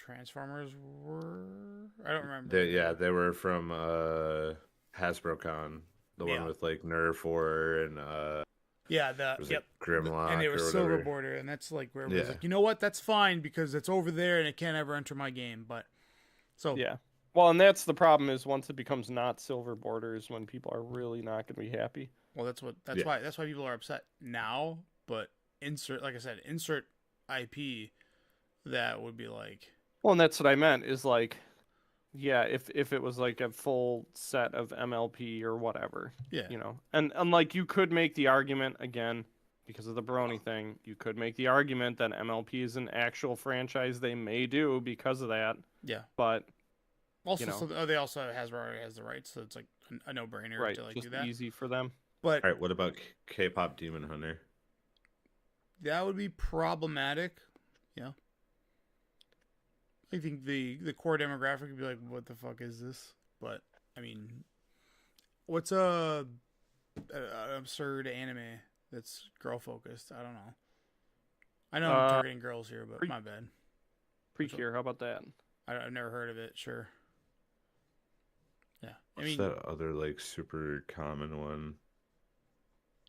Transformers were. I don't remember. They were from Hasbro Con, the one with like Nerf War and Grimlock, and they were silver border, and that's like where it was like, you know what, that's fine because it's over there and it can't ever enter my game. But well, and that's the problem is once it becomes not silver borders when people are really not going to be happy. Well, that's why people are upset now. But insert IP that would be like. Well, and that's what I meant is like. Yeah, if it was like a full set of MLP or whatever, and like you could make the argument again because of the Brony thing. You could make the argument that MLP is an actual franchise they may do because of that. Yeah, but also, they also Hasbro already has the rights, so it's like a no-brainer to like just do that. Easy for them. But all right, what about K-pop Demon Hunter? That would be problematic. Yeah. I think the core demographic would be like, what the fuck is this? But, I mean, what's an absurd anime that's girl-focused? I don't know. I know I'm targeting girls here, but my bad. Precure, how about that? I've never heard of it, sure. Yeah. What's that other, like, super common one?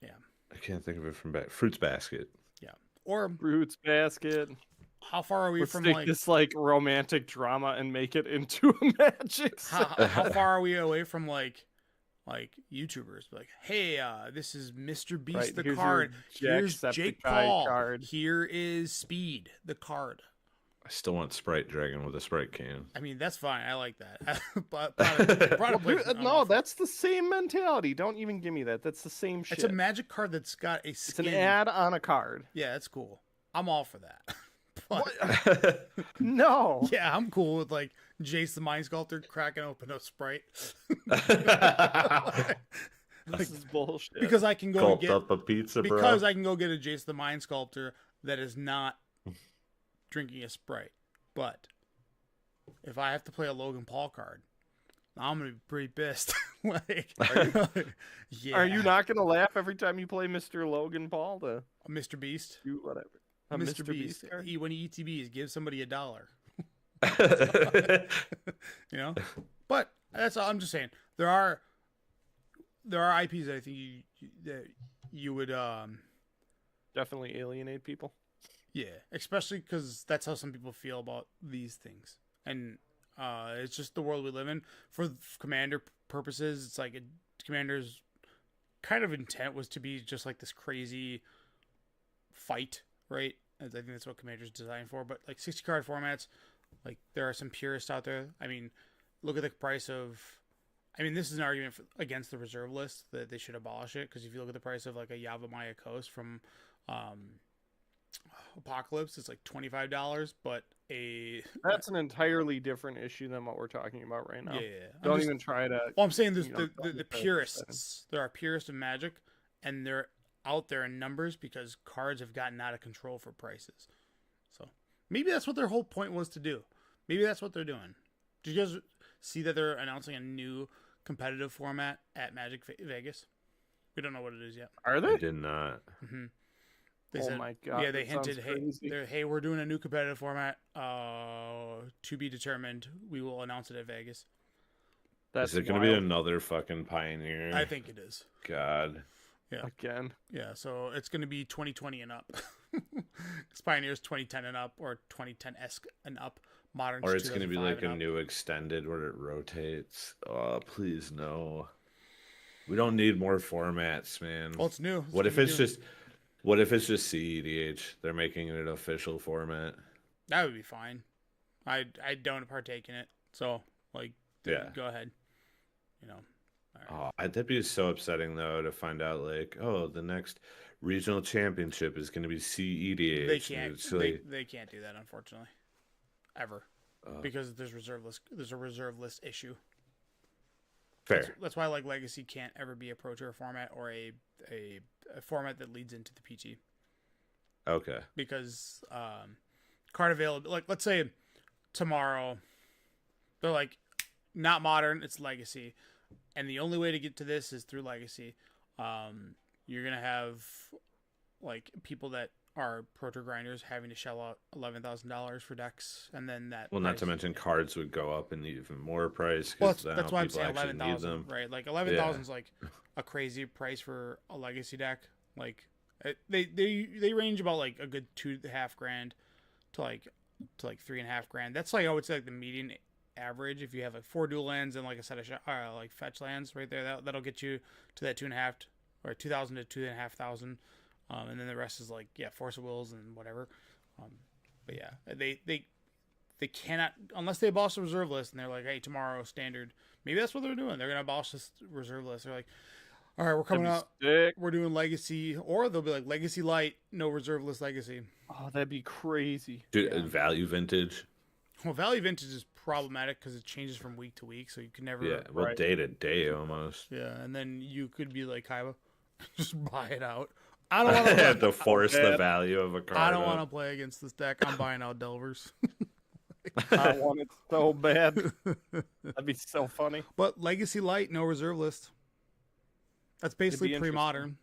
Yeah. I can't think of it from back. Fruits Basket. Yeah. Or Fruits Basket. How far are we Let's from take this like romantic drama and make it into a Magic? How far are we away from like YouTubers? Like, hey, this is Mr. Beast the card. Here's Jake Paul. Card. Here is Speed the card. I still want Sprite Dragon with a Sprite can. I mean, that's fine. I like that. No, that's the same mentality. Don't even give me that. That's the same shit. It's a Magic card that's got a skin. It's an ad on a card. Yeah, that's cool. I'm all for that. No. Yeah, I'm cool with like Jace the Mind Sculptor cracking open a Sprite. This is bullshit. Because I can go get up a pizza, because I can go get a Jace the Mind Sculptor that is not drinking a Sprite. But if I have to play a Logan Paul card, I'm gonna be pretty pissed. Are you not gonna laugh every time you play Mr. Logan Paul? Mr. Beast? Whatever. Mr. Beast. When he ETBs, give somebody $1. But that's all. I'm just saying there are IPs that I think you would definitely alienate people. Yeah, especially because that's how some people feel about these things, and it's just the world we live in. For Commander purposes, it's like Commander's kind of intent was to be just like this crazy fight, right? I think that's what Commander's designed for. But like 60 card formats, like there are some purists out there. I mean, look at the price of, I mean, this is an argument against the reserve list that they should abolish it, because if you look at the price of like a Yavimaya Coast from Apocalypse, it's like $25, but That's an entirely different issue than what we're talking about right now. yeah. Don't even try to. Well, I'm saying there's you know, the purists. There are purists of Magic, and they're out there in numbers because cards have gotten out of control for prices. So maybe that's what their whole point was to do. Maybe that's what they're doing. Did you guys see that they're announcing a new competitive format at Magic Vegas? We don't know what it is yet. Are I they? did not. Mm-hmm. They Oh said, my god! yeah, they that sounds hinted, crazy. hey, we're doing a new competitive format. To be determined. We will announce it at Vegas. That's Is it going to be wild. another fucking Pioneer? I think it is. God. Again? Yeah, so it's going to be 2020 and up. Because Pioneer's 2010 and up, or 2010-esque and up. Modern. Or it's going to be like a up. new extended where it rotates. Oh, please no. We don't need more formats, man. Well, it's new. What if it's just CEDH? They're making it an official format. That would be fine. I don't partake in it, so like, Yeah. go ahead. You know. All right. Oh, that'd be so upsetting though to find out like, oh, the next regional championship is going to be CEDH. They can't. It's like, They can't do that, unfortunately, ever, uh, because there's reserve list. There's a reserve list issue. fair. That's why like Legacy can't ever be a Pro Tour format or a format that leads into the PT, Okay. because card available. Like, let's say tomorrow, they're like, not Modern, it's Legacy, and the only way to get to this is through Legacy. You're gonna have like people that are Pro Tour grinders having to shell out $11,000 for decks, and then that. Well, not to price- mention cards would go up in even more price. Well, 'Cause that's now why I'm people saying actually need 11,000, them. right? Like 11,000 is like a crazy price for a Legacy deck. Like they range about like a good $2.5 to like $3.5. That's like, I would say, like the median average. If you have like 4 dual lands and like a set of like fetch lands right there, that'll get you to that 2.5 or 2,000 to 2,500. And then the rest is like, yeah, Force of Wills and whatever. But yeah, they cannot, unless they abolish the reserve list and they're like, hey, tomorrow standard. Maybe that's what they're doing. They're gonna abolish this reserve list. They're like, all right, we're coming out. Sick. We're doing Legacy, or they'll be like Legacy Light, no reserve list Legacy. Oh, that'd be crazy. Dude, Yeah. value vintage. Well, Value Vintage is problematic because it changes from week to week, so you can never. Yeah, well, right. day to day almost. Yeah, and then you could be like Kaiba, just buy it out. I don't I want have to. to force the bad. value of a card. I don't up. want to play against this deck. I'm buying out Delvers. I want it so bad. That'd be so funny. But Legacy Light, no reserve list. That's basically interesting. pre-modern.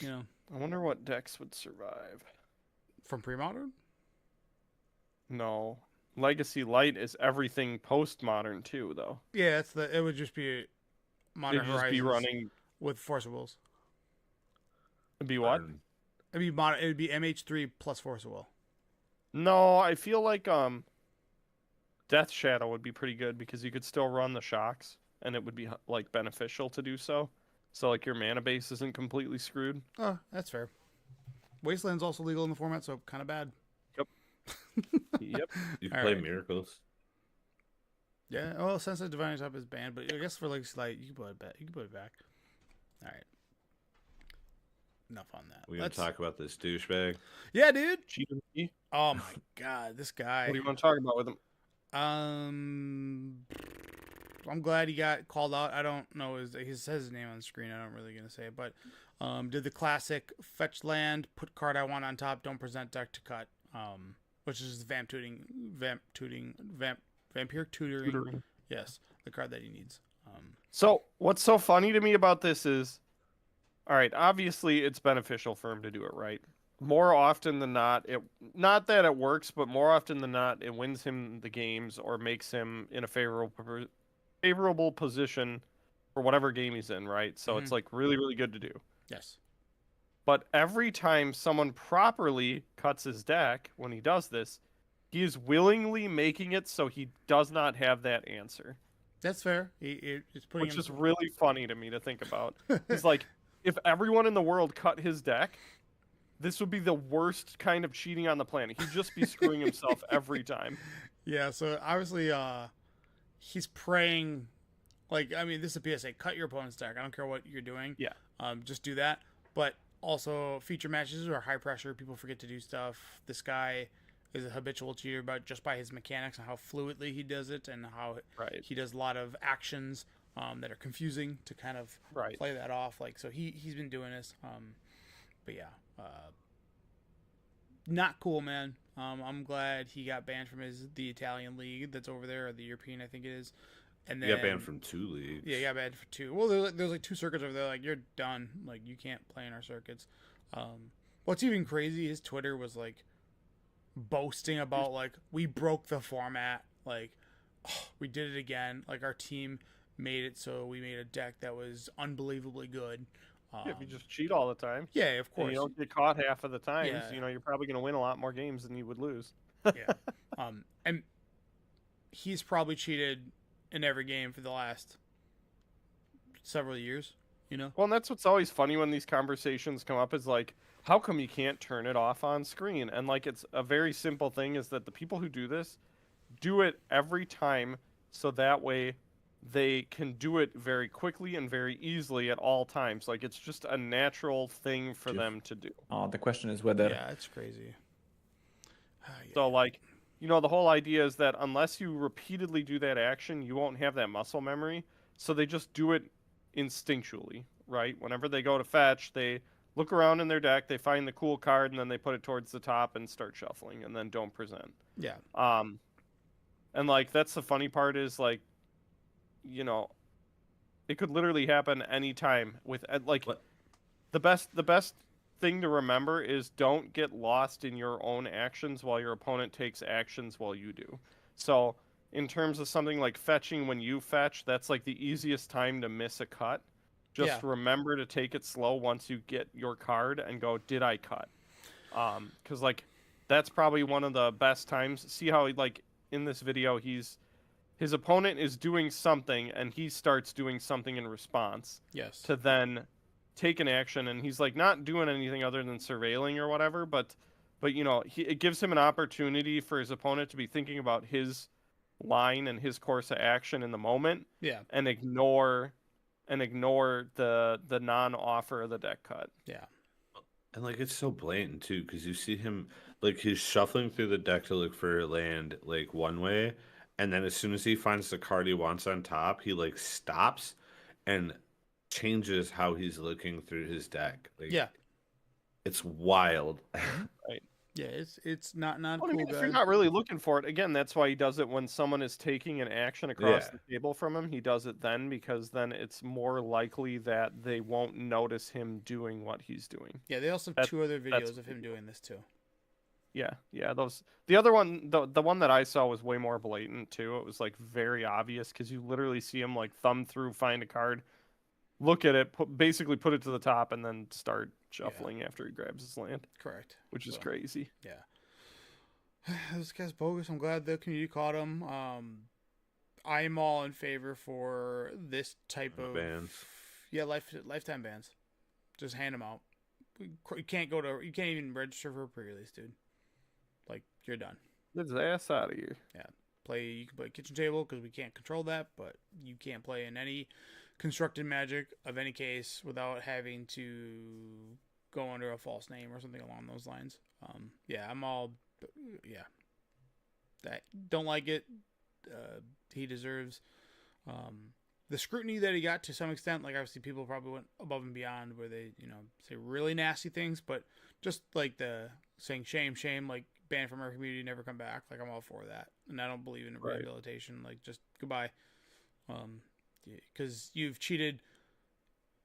You know, I wonder what decks would survive. from pre-modern. No. Legacy Light is everything postmodern too, though. Yeah, it would just be Modern It'd just Horizons be running. with Force of Wills. It'd be what? It'd be modern. It'd be MH3 plus Force of Will. No, I feel like Death Shadow would be pretty good because you could still run the shocks and it would be like beneficial to do so. So like your mana base isn't completely screwed. Oh, that's fair. Wasteland's also legal in the format, so kind of bad. Yep. You All play right. Miracles. Yeah. Well, Sensitive Divine Type is banned, but I guess for Legacy Light, you can put it back. You can put it back. All right. Enough on that. We're gonna talk about this douchebag. Yeah, dude. Cheater McGee. Oh my God, this guy. What do you want to talk about with him? I'm glad he got called out. I don't know he says his name on the screen. I'm not really gonna say it, but did the classic fetch land, put card I want on top, don't present deck to cut. Which is vampire tutoring. Yes, the card that he needs. So what's so funny to me about this is, all right, obviously it's beneficial for him to do it right. More often than not, not that it works, but more often than not, it wins him the games or makes him in a favorable position for whatever game he's in, right? So it's like really, really good to do. Yes. But every time someone properly cuts his deck when he does this, he is willingly making it so he does not have that answer. That's fair. It's putting Which him... is really funny to me to think about. He's like, if everyone in the world cut his deck, this would be the worst kind of cheating on the planet. He'd just be screwing himself every time. Yeah, so obviously he's praying. Like, I mean, this is a PSA. Cut your opponent's deck. I don't care what you're doing. Yeah. Just do that. But also, feature matches are high pressure. People forget to do stuff. This guy is a habitual cheater, but just by his mechanics and how fluidly he does it, and how he does a lot of actions that are confusing to kind of play that off. Like, so he's been doing this. But yeah, not cool, man. I'm glad he got banned from the Italian league that's over there, or the European, I think it is. And then he got banned from 2 leagues. Yeah, he got banned for 2. Well, there's like 2 circuits over there. Like, you're done. Like, you can't play in our circuits. What's even crazy, his Twitter was like boasting about like, we broke the format. Like, oh, we did it again. Like, our team made it so we made a deck that was unbelievably good. If you just cheat all the time. Yeah, of course. And you don't get caught half of the times. Yeah. You know, you're probably going to win a lot more games than you would lose. Yeah. And he's probably cheated in every game for the last several years, you know? Well, and that's what's always funny when these conversations come up is like, how come you can't turn it off on screen? And like, it's a very simple thing is that the people who do this do it every time so that way they can do it very quickly and very easily at all times. Like, it's just a natural thing for them to do. The question is whether... Yeah, it's crazy. Yeah. So, like, you know, the whole idea is that unless you repeatedly do that action, you won't have that muscle memory. So they just do it instinctually, right? Whenever they go to fetch, they look around in their deck, they find the cool card, and then they put it towards the top and start shuffling, and then don't present. Yeah. And, like, that's the funny part is, like, you know, it could literally happen anytime with, like, the best thing to remember is don't get lost in your own actions while your opponent takes actions while you do. So in terms of something like fetching, when you fetch, that's like the easiest time to miss a cut. Just remember to take it slow once you get your card and go, did I cut? Because like that's probably one of the best times. See how like in this video his opponent is doing something and he starts doing something in response. Yes. To then take an action, and he's like not doing anything other than surveilling or whatever, but you know, it gives him an opportunity for his opponent to be thinking about his line and his course of action in the moment, and ignore the non-offer of the deck cut. Yeah. And like it's so blatant too, because you see him like he's shuffling through the deck to look for land like one way, and then as soon as he finds the card he wants on top, he like stops and changes how he's looking through his deck. Like, it's wild. Right. Yeah, it's not well, cool. I mean, if you're not really looking for it, again, that's why he does it when someone is taking an action across the table from him. He does it then because then it's more likely that they won't notice him doing what he's doing. Yeah, they also have 2 other videos of him doing this too. Yeah, those. The other one, the one that I saw was way more blatant too. It was like very obvious because you literally see him like thumb through, find a card, look at it, basically put it to the top, and then start shuffling after he grabs his land. Correct. Which is crazy. Yeah. This guy's bogus. I'm glad the community caught him. I'm all in favor for this type of bans. Yeah, lifetime bans. Just hand them out. You can't even register for a pre-release, dude. Like, you're done. Get his ass out of here. Yeah. You can play kitchen table because we can't control that, but you can't play in any constructed Magic of any case without having to go under a false name or something along those lines. I'm all that don't like it. He deserves the scrutiny that he got to some extent. Like, obviously people probably went above and beyond where they, you know, say really nasty things, but just like the saying shame, like banned from our community, never come back. Like, I'm all for that. And I don't believe in rehabilitation. Like, just goodbye. Because you've cheated,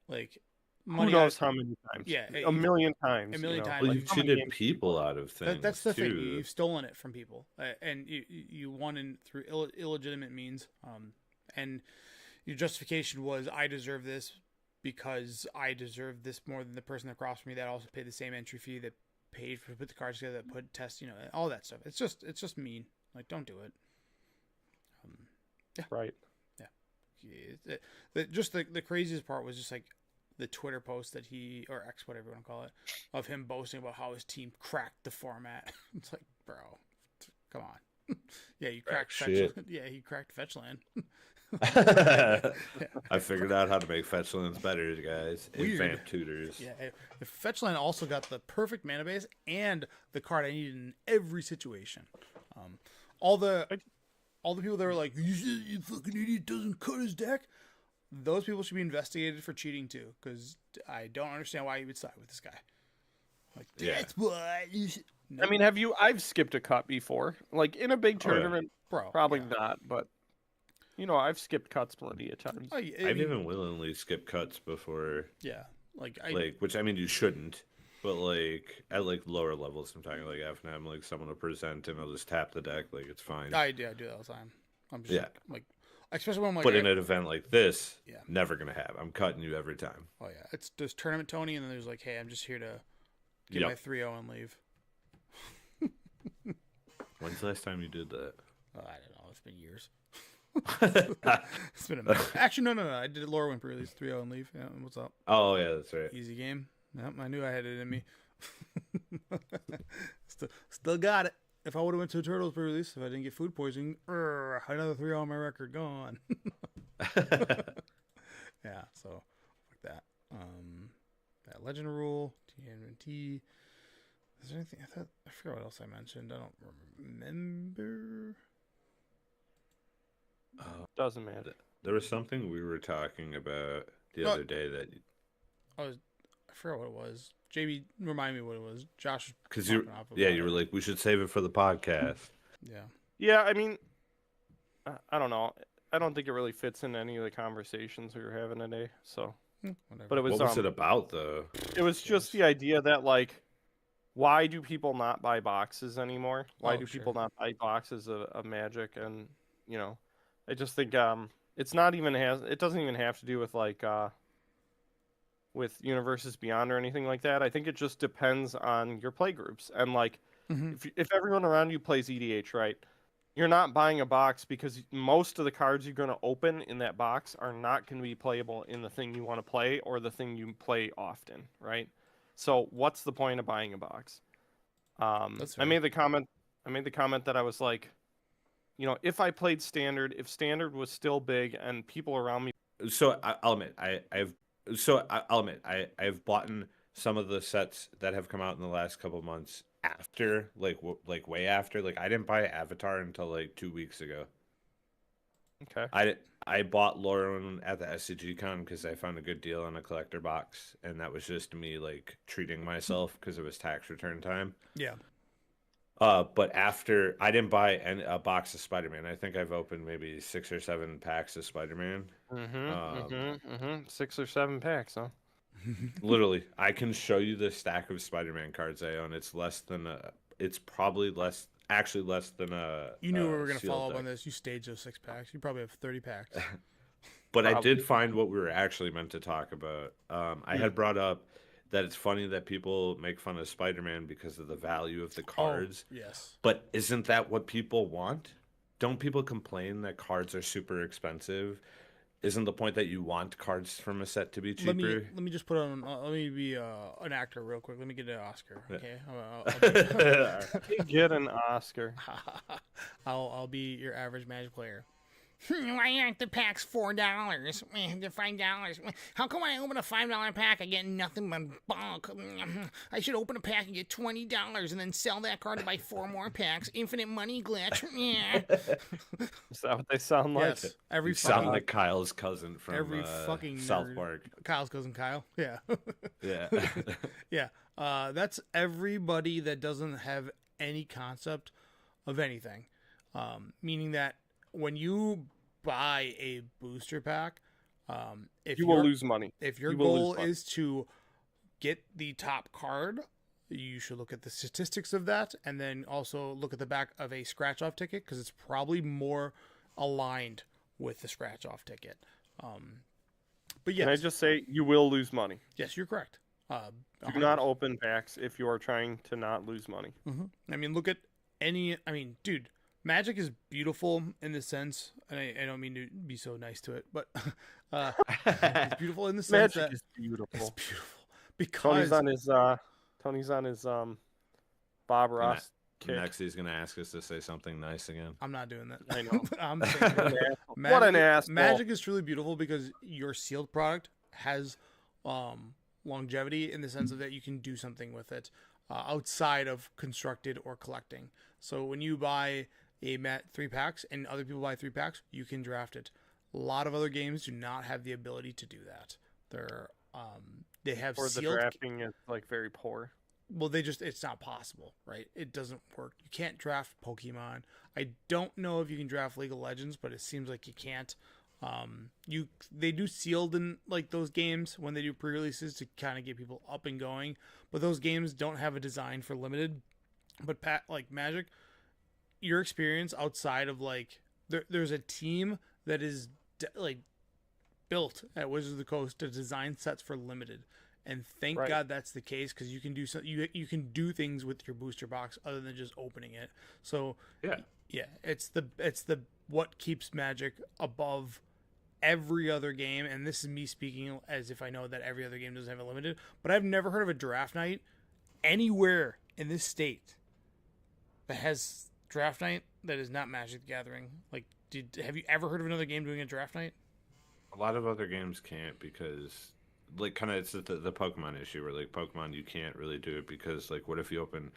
like, money. Who knows how many times? Yeah, a million times. A million times. Well, Like, you've cheated people out of things. That's the thing. too. You've stolen it from people, and you won through illegitimate means. And your justification was, I deserve this because I deserve this more than the person across from me that also paid the same entry fee, that paid for put the cards together, that put test, you know, all that stuff. It's just mean. Like, don't do it. Right. Just the craziest part was just like the Twitter post that he, or X, whatever you want to call it, of him boasting about how his team cracked the format. It's like, bro, come on. Yeah, you cracked shit. Yeah, he cracked fetch land. I figured out how to make fetch lands better, guys. Weird. Vamp tutors. Yeah, the fetch land also got the perfect mana base and the card I needed in every situation. All the people that were like, "You fucking idiot doesn't cut his deck," those people should be investigated for cheating too, because I don't understand why you would side with this guy. Like, that's why you should. I mean, I've skipped a cut before, like in a big tournament, Bro, probably not, but I've skipped cuts plenty of times. I I've even willingly skipped cuts before. Yeah, like which I mean, you shouldn't, but like at like lower levels, I'm talking like FNM, like someone will present and I'll just tap the deck, like it's fine. I do that all the time. I'm just like especially when I'm like. But in an event like this, yeah, never gonna have. I'm cutting you every time. Oh yeah, it's there's tournament Tony, and then there's like, hey, I'm just here to get my 3-0 and leave. When's the last time you did that? I don't know. It's been years. It's been a minute. Actually, no. I did it Laura Wimper release 3-0 and leave. Yeah, what's up? Oh yeah, that's right. Easy game. Yep, I knew I had it in me. Still got it. If I would have went to a Turtles pre-release, if I didn't get food poisoning, another 3-0 on my record gone. Yeah, so like that. That legend rule, TNT. Is there anything? I forgot what else I mentioned. I don't remember. Doesn't matter. There was something we were talking about the other day that I forgot what it was. JB, remind me what it was. Josh, because you were like, we should save it for the podcast. Yeah. I mean, I don't know. I don't think it really fits in any of the conversations we were having today. So, whatever. But it was. What was it about though? It was just the idea that like, why do people not buy boxes anymore? Why do people not buy boxes of Magic? And I just think it doesn't even have to do with like with Universes Beyond or anything like that. I think it just depends on your play groups and like if everyone around you plays EDH, right? You're not buying a box because most of the cards you're going to open in that box are not going to be playable in the thing you want to play or the thing you play often, right? So what's the point of buying a box? I made the comment that I was like, if I played Standard, if Standard was still big and people around me. So I'll admit, I've bought some of the sets that have come out in the last couple of months after, like way after. Like I didn't buy Avatar until like 2 weeks ago. Okay. I bought Lauren at the SCG Con because I found a good deal on a collector box, and that was just me like treating myself because it was tax return time. Yeah. But after I didn't buy a box of Spider-Man. I think I've opened maybe 6 or 7 packs of Spider-Man. 6 or 7 packs, huh? Literally, I can show you the stack of Spider-Man cards I own. It's probably less. Actually, less than a. You knew we were going to follow up on this. You staged those 6 packs. You probably have 30 packs. But I did find what we were actually meant to talk about. I had brought up that it's funny that people make fun of Spider-Man because of the value of the cards. Oh, yes. But isn't that what people want? Don't people complain that cards are super expensive? Isn't the point that you want cards from a set to be cheaper? Let me just put on. Let me be an actor real quick. Let me get an Oscar. Okay. Get an Oscar. I'll be your average Magic player. Why aren't the packs $4? They're $5. How come when I open a $5 pack I get nothing but bulk? I should open a pack and get $20 and then sell that card to buy 4 more packs. Infinite money glitch. Is that what they sound like? Yes. Sound like Kyle's cousin from every fucking South nerd. Park. Kyle's cousin Kyle. Yeah. Yeah. Yeah. That's everybody that doesn't have any concept of anything. Meaning that when you buy a booster pack, if you will lose money. If your goal is to get the top card, you should look at the statistics of that and then also look at the back of a scratch off ticket because it's probably more aligned with the scratch off ticket. But yes, can I just say you will lose money? Yes, you're correct. Do not open packs if you are trying to not lose money. I mean, look at dude. Magic is beautiful in the sense, and I don't mean to be so nice to it, but it's beautiful in the sense Magic is beautiful. It's beautiful because Tony's on his Bob Ross kick. Next, he's gonna ask us to say something nice again. I'm not doing that. I know. I'm saying What an asshole. Magic is truly beautiful because your sealed product has longevity in the sense of that you can do something with it outside of constructed or collecting. So when you buy a Met 3-packs and other people buy 3-packs, you can draft it. A lot of other games do not have the ability to do that. They have Or the sealed. drafting is like very poor. Well, it's not possible, right? It doesn't work. You can't draft Pokemon. I don't know if you can draft League of Legends, but it seems like you can't. They do sealed in like those games when they do pre-releases to kind of get people up and going, but those games don't have a design for limited. But like Magic, your experience outside of like there's a team that is like built at Wizards of the Coast to design sets for limited, and thank Right. God that's the case because you can do you can do things with your booster box other than just opening it. So yeah, it's the what keeps Magic above every other game, and this is me speaking as if I know that every other game doesn't have a limited, but I've never heard of a draft night anywhere in this state that has draft night that is not Magic the Gathering. Like, have you ever heard of another game doing a draft night? A lot of other games can't because, like, kind of it's the Pokemon issue where, like, Pokemon you can't really do it because, like, what if you open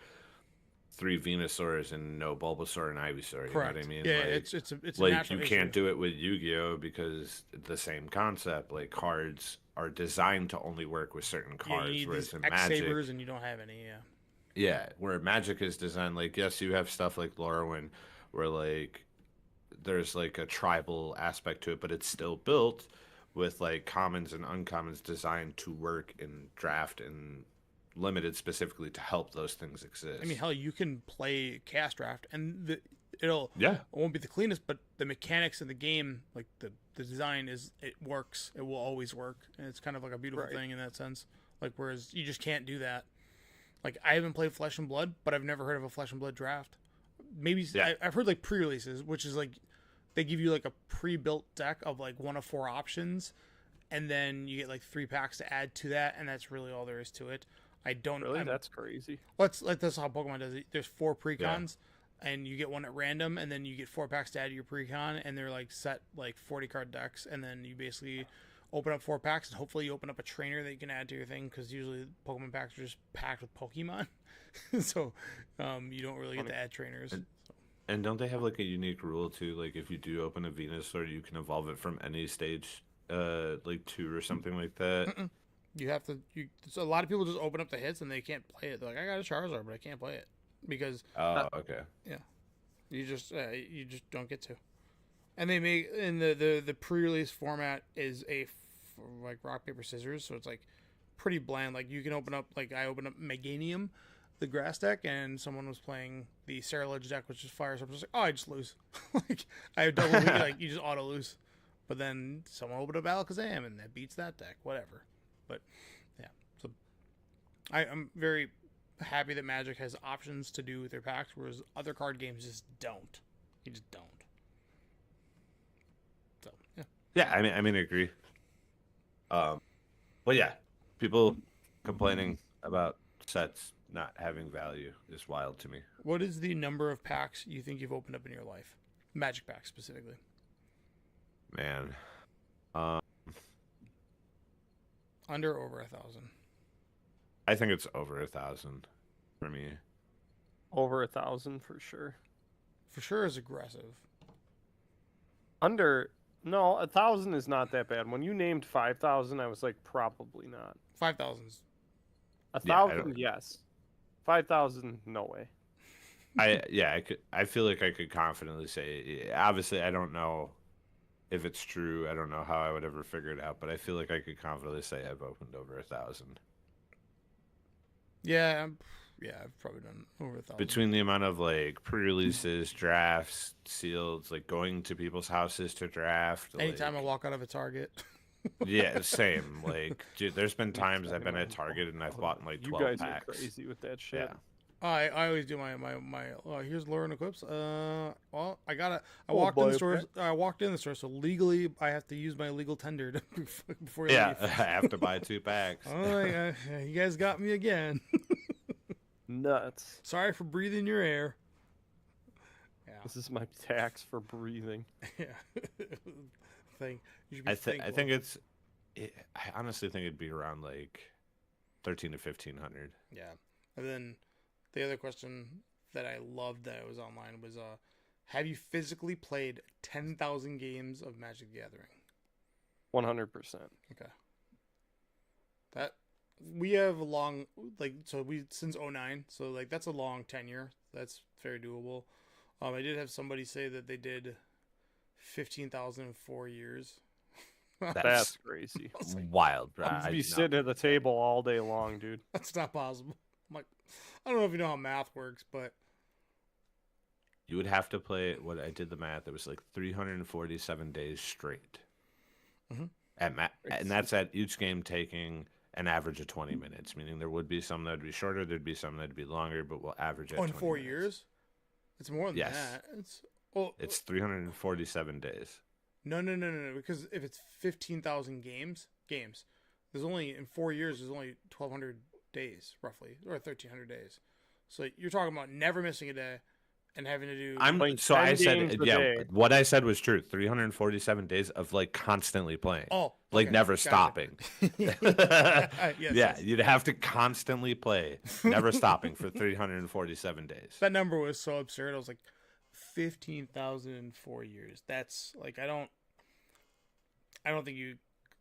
3 Venusaurs and no Bulbasaur and Ivysaur? You Correct. know what I mean? Yeah, like, it's a like natural you issue. can't do it with Yu-Gi-Oh because the same concept. Like cards are designed to only work with certain Yeah, cards, you need whereas these in X Magic, Sabers and you don't have any. Yeah. yeah, where Magic is designed, like yes, you have stuff like Lorwyn, where like there's like a tribal aspect to it, but it's still built with like commons and uncommons designed to work in draft and limited specifically to help those things exist. I mean, hell, you can play Chaos Draft and it won't be the cleanest, but the mechanics of the game, like the design it works. It will always work, and it's kind of like a beautiful Right. thing in that sense. Like whereas you just can't do that. Like I haven't played Flesh and Blood, but I've never heard of a Flesh and Blood draft. Maybe Yeah. I've heard like pre-releases, which is like they give you like a pre-built deck of like 1 of 4 options, and then you get like 3-packs to add to that, and that's really all there is to it. I don't Really? I'm- That's crazy. Let's like that's how Pokemon does it. There's 4 precons, and you get one at random, and then you get 4-packs to add to your precon, and they're like set like 40 card decks, and then you basically open up 4 packs, and hopefully you open up a trainer that you can add to your thing because usually Pokemon packs are just packed with Pokemon, so you don't really get to add trainers. And don't they have like a unique rule too? Like if you do open a Venusaur, you can evolve it from any stage, like 2 or something like that. You have to. So a lot of people just open up the hits and they can't play it. They're like, I got a Charizard, but I can't play it because Oh, okay. you just don't get to. And they make in the pre-release format is like rock paper scissors, so it's like pretty bland. Like you can open up like I opened up Meganium, the grass deck, and someone was playing the Cerulege deck, which is fire. So I'm just like, oh, I just lose. Like I double like you just auto lose. But then someone opened up Alakazam and that beats that deck. Whatever. But yeah, so I'm very happy that Magic has options to do with their packs, whereas other card games just don't. You just don't. So yeah. Yeah, I mean, I agree. But yeah, people complaining about sets not having value is wild to me. What is the number of packs you think you've opened up in your life? Magic packs specifically. Man, Under or over 1,000? I think it's over 1,000 for me. Over 1,000 for sure. For sure is aggressive. Under no, 1,000 is not that bad. When you named 5,000, I was like, probably not. 5,000's 1,000, yes. 5,000, no way. I feel like I could confidently say. Obviously, I don't know if it's true. I don't know how I would ever figure it out, but I feel like I could confidently say I've opened over 1,000. Yeah, I've probably done over 1,000. Between the amount of like pre-releases, drafts, sealeds, like going to people's houses to draft. Anytime I like, walk out of a Target. yeah, same. Like, dude, there's been times I've been at Target and I've bought like You 12 guys packs. are crazy with that shit. Yeah. I always do my here's lure and equips. Well, I Oh, walked in boy, the store. I walked in the store, so legally I have to use my legal tender before you Yeah, leave. I have to buy 2 packs. Oh, yeah, you guys got me again. Nuts. Sorry for breathing your air. Yeah. This is my tax for breathing. Yeah. Thing. You should be I thankful. think I honestly think it'd be around like 13 to 1500. Yeah. And then the other question that I loved that was online was have you physically played 10,000 games of Magic the Gathering? 100%. Okay. That we have a long since 09, so like that's a long tenure. That's very doable. I did have somebody say that they did 15,000 in 4 years. That's crazy. Like, Wild, bro. I'd be sitting at the table all day long, dude. that's not possible. I'm like, I don't know if you know how math works, but You would have to play what I did the math. It was like 347 days straight. Mhm. And that's at each game taking an average of 20 minutes, meaning there would be some that would be shorter, there'd be some that'd be longer, but we'll average at in 20 4 minutes. years, it's more than Yes. that. It's 347 days. No, because if it's 15,000 games, there's only in 4 years there's only 1,200 days roughly, or 1,300 days. So you're talking about never missing a day and having to do. Playing So 10 I said, games a yeah, day. what I said was true. 347 days of like constantly playing. Oh, Like okay, never gotcha. stopping. Yes, Yeah, yes. you'd have to constantly play, never stopping for 347 days. That number was so absurd. I was like, 15,000 in 4 years. That's like I don't think you.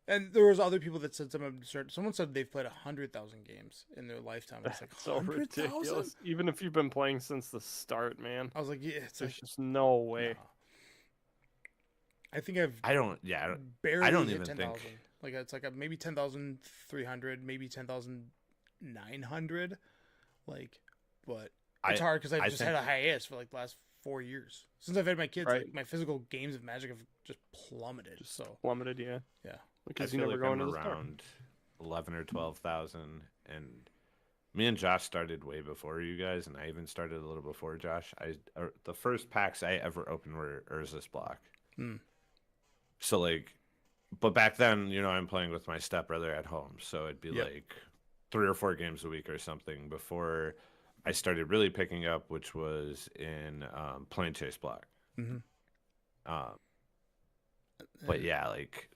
And there was other people that said something absurd. Someone said they've played 100,000 games in their lifetime. I was like, That's so 100,000? ridiculous. Even if you've been playing since the start, man. I was like, yeah, it's There's like just no way. no. I think I've I don't barely I don't hit even 10,000. think- Like it's like maybe 10,300, maybe 10,900. Like, but it's hard because I just had a hiatus for like the last 4 years since I've had my kids. Right. Like my physical games of Magic have just plummeted. Just So plummeted, yeah. yeah, Because I you feel never like go I'm into the store. around 11 or 12,000, and me and Josh started way before you guys, and I even started a little before Josh. The first packs I ever opened were Urza's block. Hmm. So like, but back then, I'm playing with my stepbrother at home, so it'd be Yep. like 3 or 4 games a week or something before I started really picking up, which was in Plane Chase block. Mhm. But yeah, like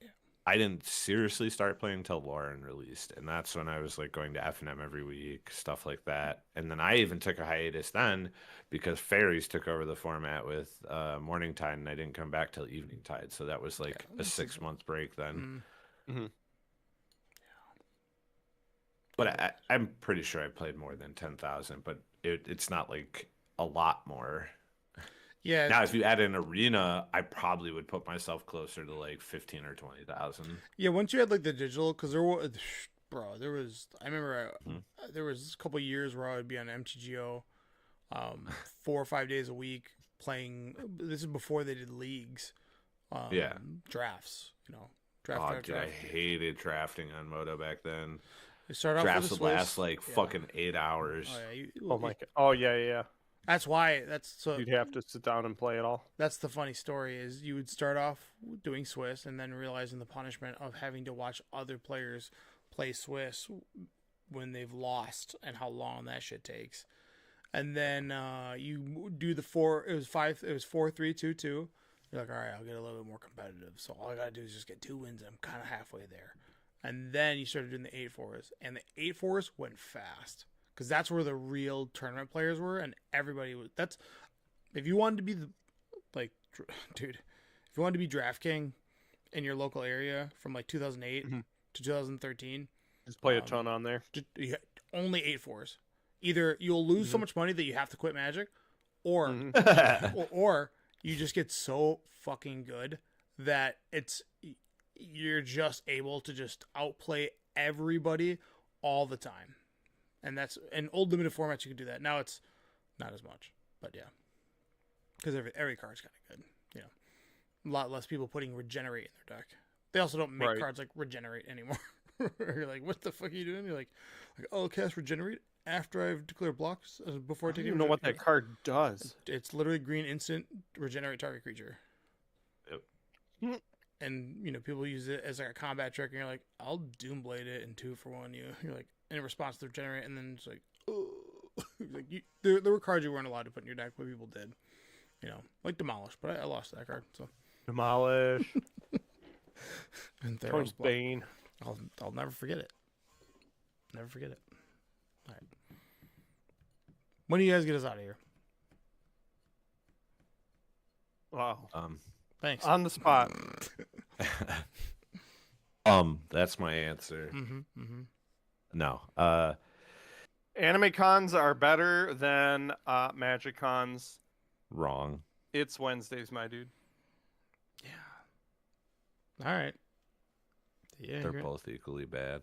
I didn't seriously start playing until Lauren released, and that's when I was like going to F&M every week, stuff like that. And then I even took a hiatus then because Fairies took over the format with Morning Tide, and I didn't come back till Evening Tide, so that was like a 6-month break then. Mm. But I'm pretty sure I played more than 10,000, but it's not like a lot more. Yeah. Now, if you add an arena, I probably would put myself closer to like 15 or 20,000. Yeah, once you had like the digital, because there was, bro, there was. I remember there was a couple years where I would be on MTGO, 4 or 5 days a week playing. This is before they did leagues, Yeah. drafts. Dude, I hated drafting on Moto back then. They start off Drafts with would the last Swiss. like Yeah. fucking 8 hours. Oh, yeah, Oh my god. Oh yeah, yeah. That's why. You'd have to sit down and play it all. That's the funny story is you would start off doing Swiss and then realizing the punishment of having to watch other players play Swiss when they've lost and how long that shit takes. And then you do the 4. It was 5. It was 4-3-2-2. You're like, all right, I'll get a little bit more competitive. So all I gotta do is just get 2 wins, and I'm kind of halfway there. And then you started doing the 8-4s, and the 8-4s went fast because that's where the real tournament players were, and everybody was. That's if you wanted to be dude, if you wanted to be DraftKings in your local area from like 2008 to 2013, Just play a ton on there. only 8-4s. Either you'll lose so much money that you have to quit Magic, or or you just get so fucking good that you're just able to just outplay everybody all the time. And that's in old limited formats you can do that. Now it's not as much, but yeah, because every card's kind of good. A lot less people putting regenerate in their deck. They also don't make cards like regenerate anymore. You're like, what the fuck are you doing? You're like, oh, cast regenerate after I've declared blocks before I I take. don't even know what that card does. It's literally green instant regenerate target creature. Yep. And people use it as like a combat trick, and you're like, I'll Doomblade it in 2 for 1. You're like, in response to regenerate, and then it's like, oh, Like there were cards you weren't allowed to put in your deck, but people did. You know, like Demolish, but I lost that card. So Demolish. and Tony's Theros Bluff. Bane. I'll never forget it. Never forget it. All right. When do you guys get us out of here? Wow. Thanks. On the spot. That's my answer. No. Anime cons are better than Magic cons. Wrong. It's Wednesdays, my dude. Yeah. All right. Yeah. They're both equally bad.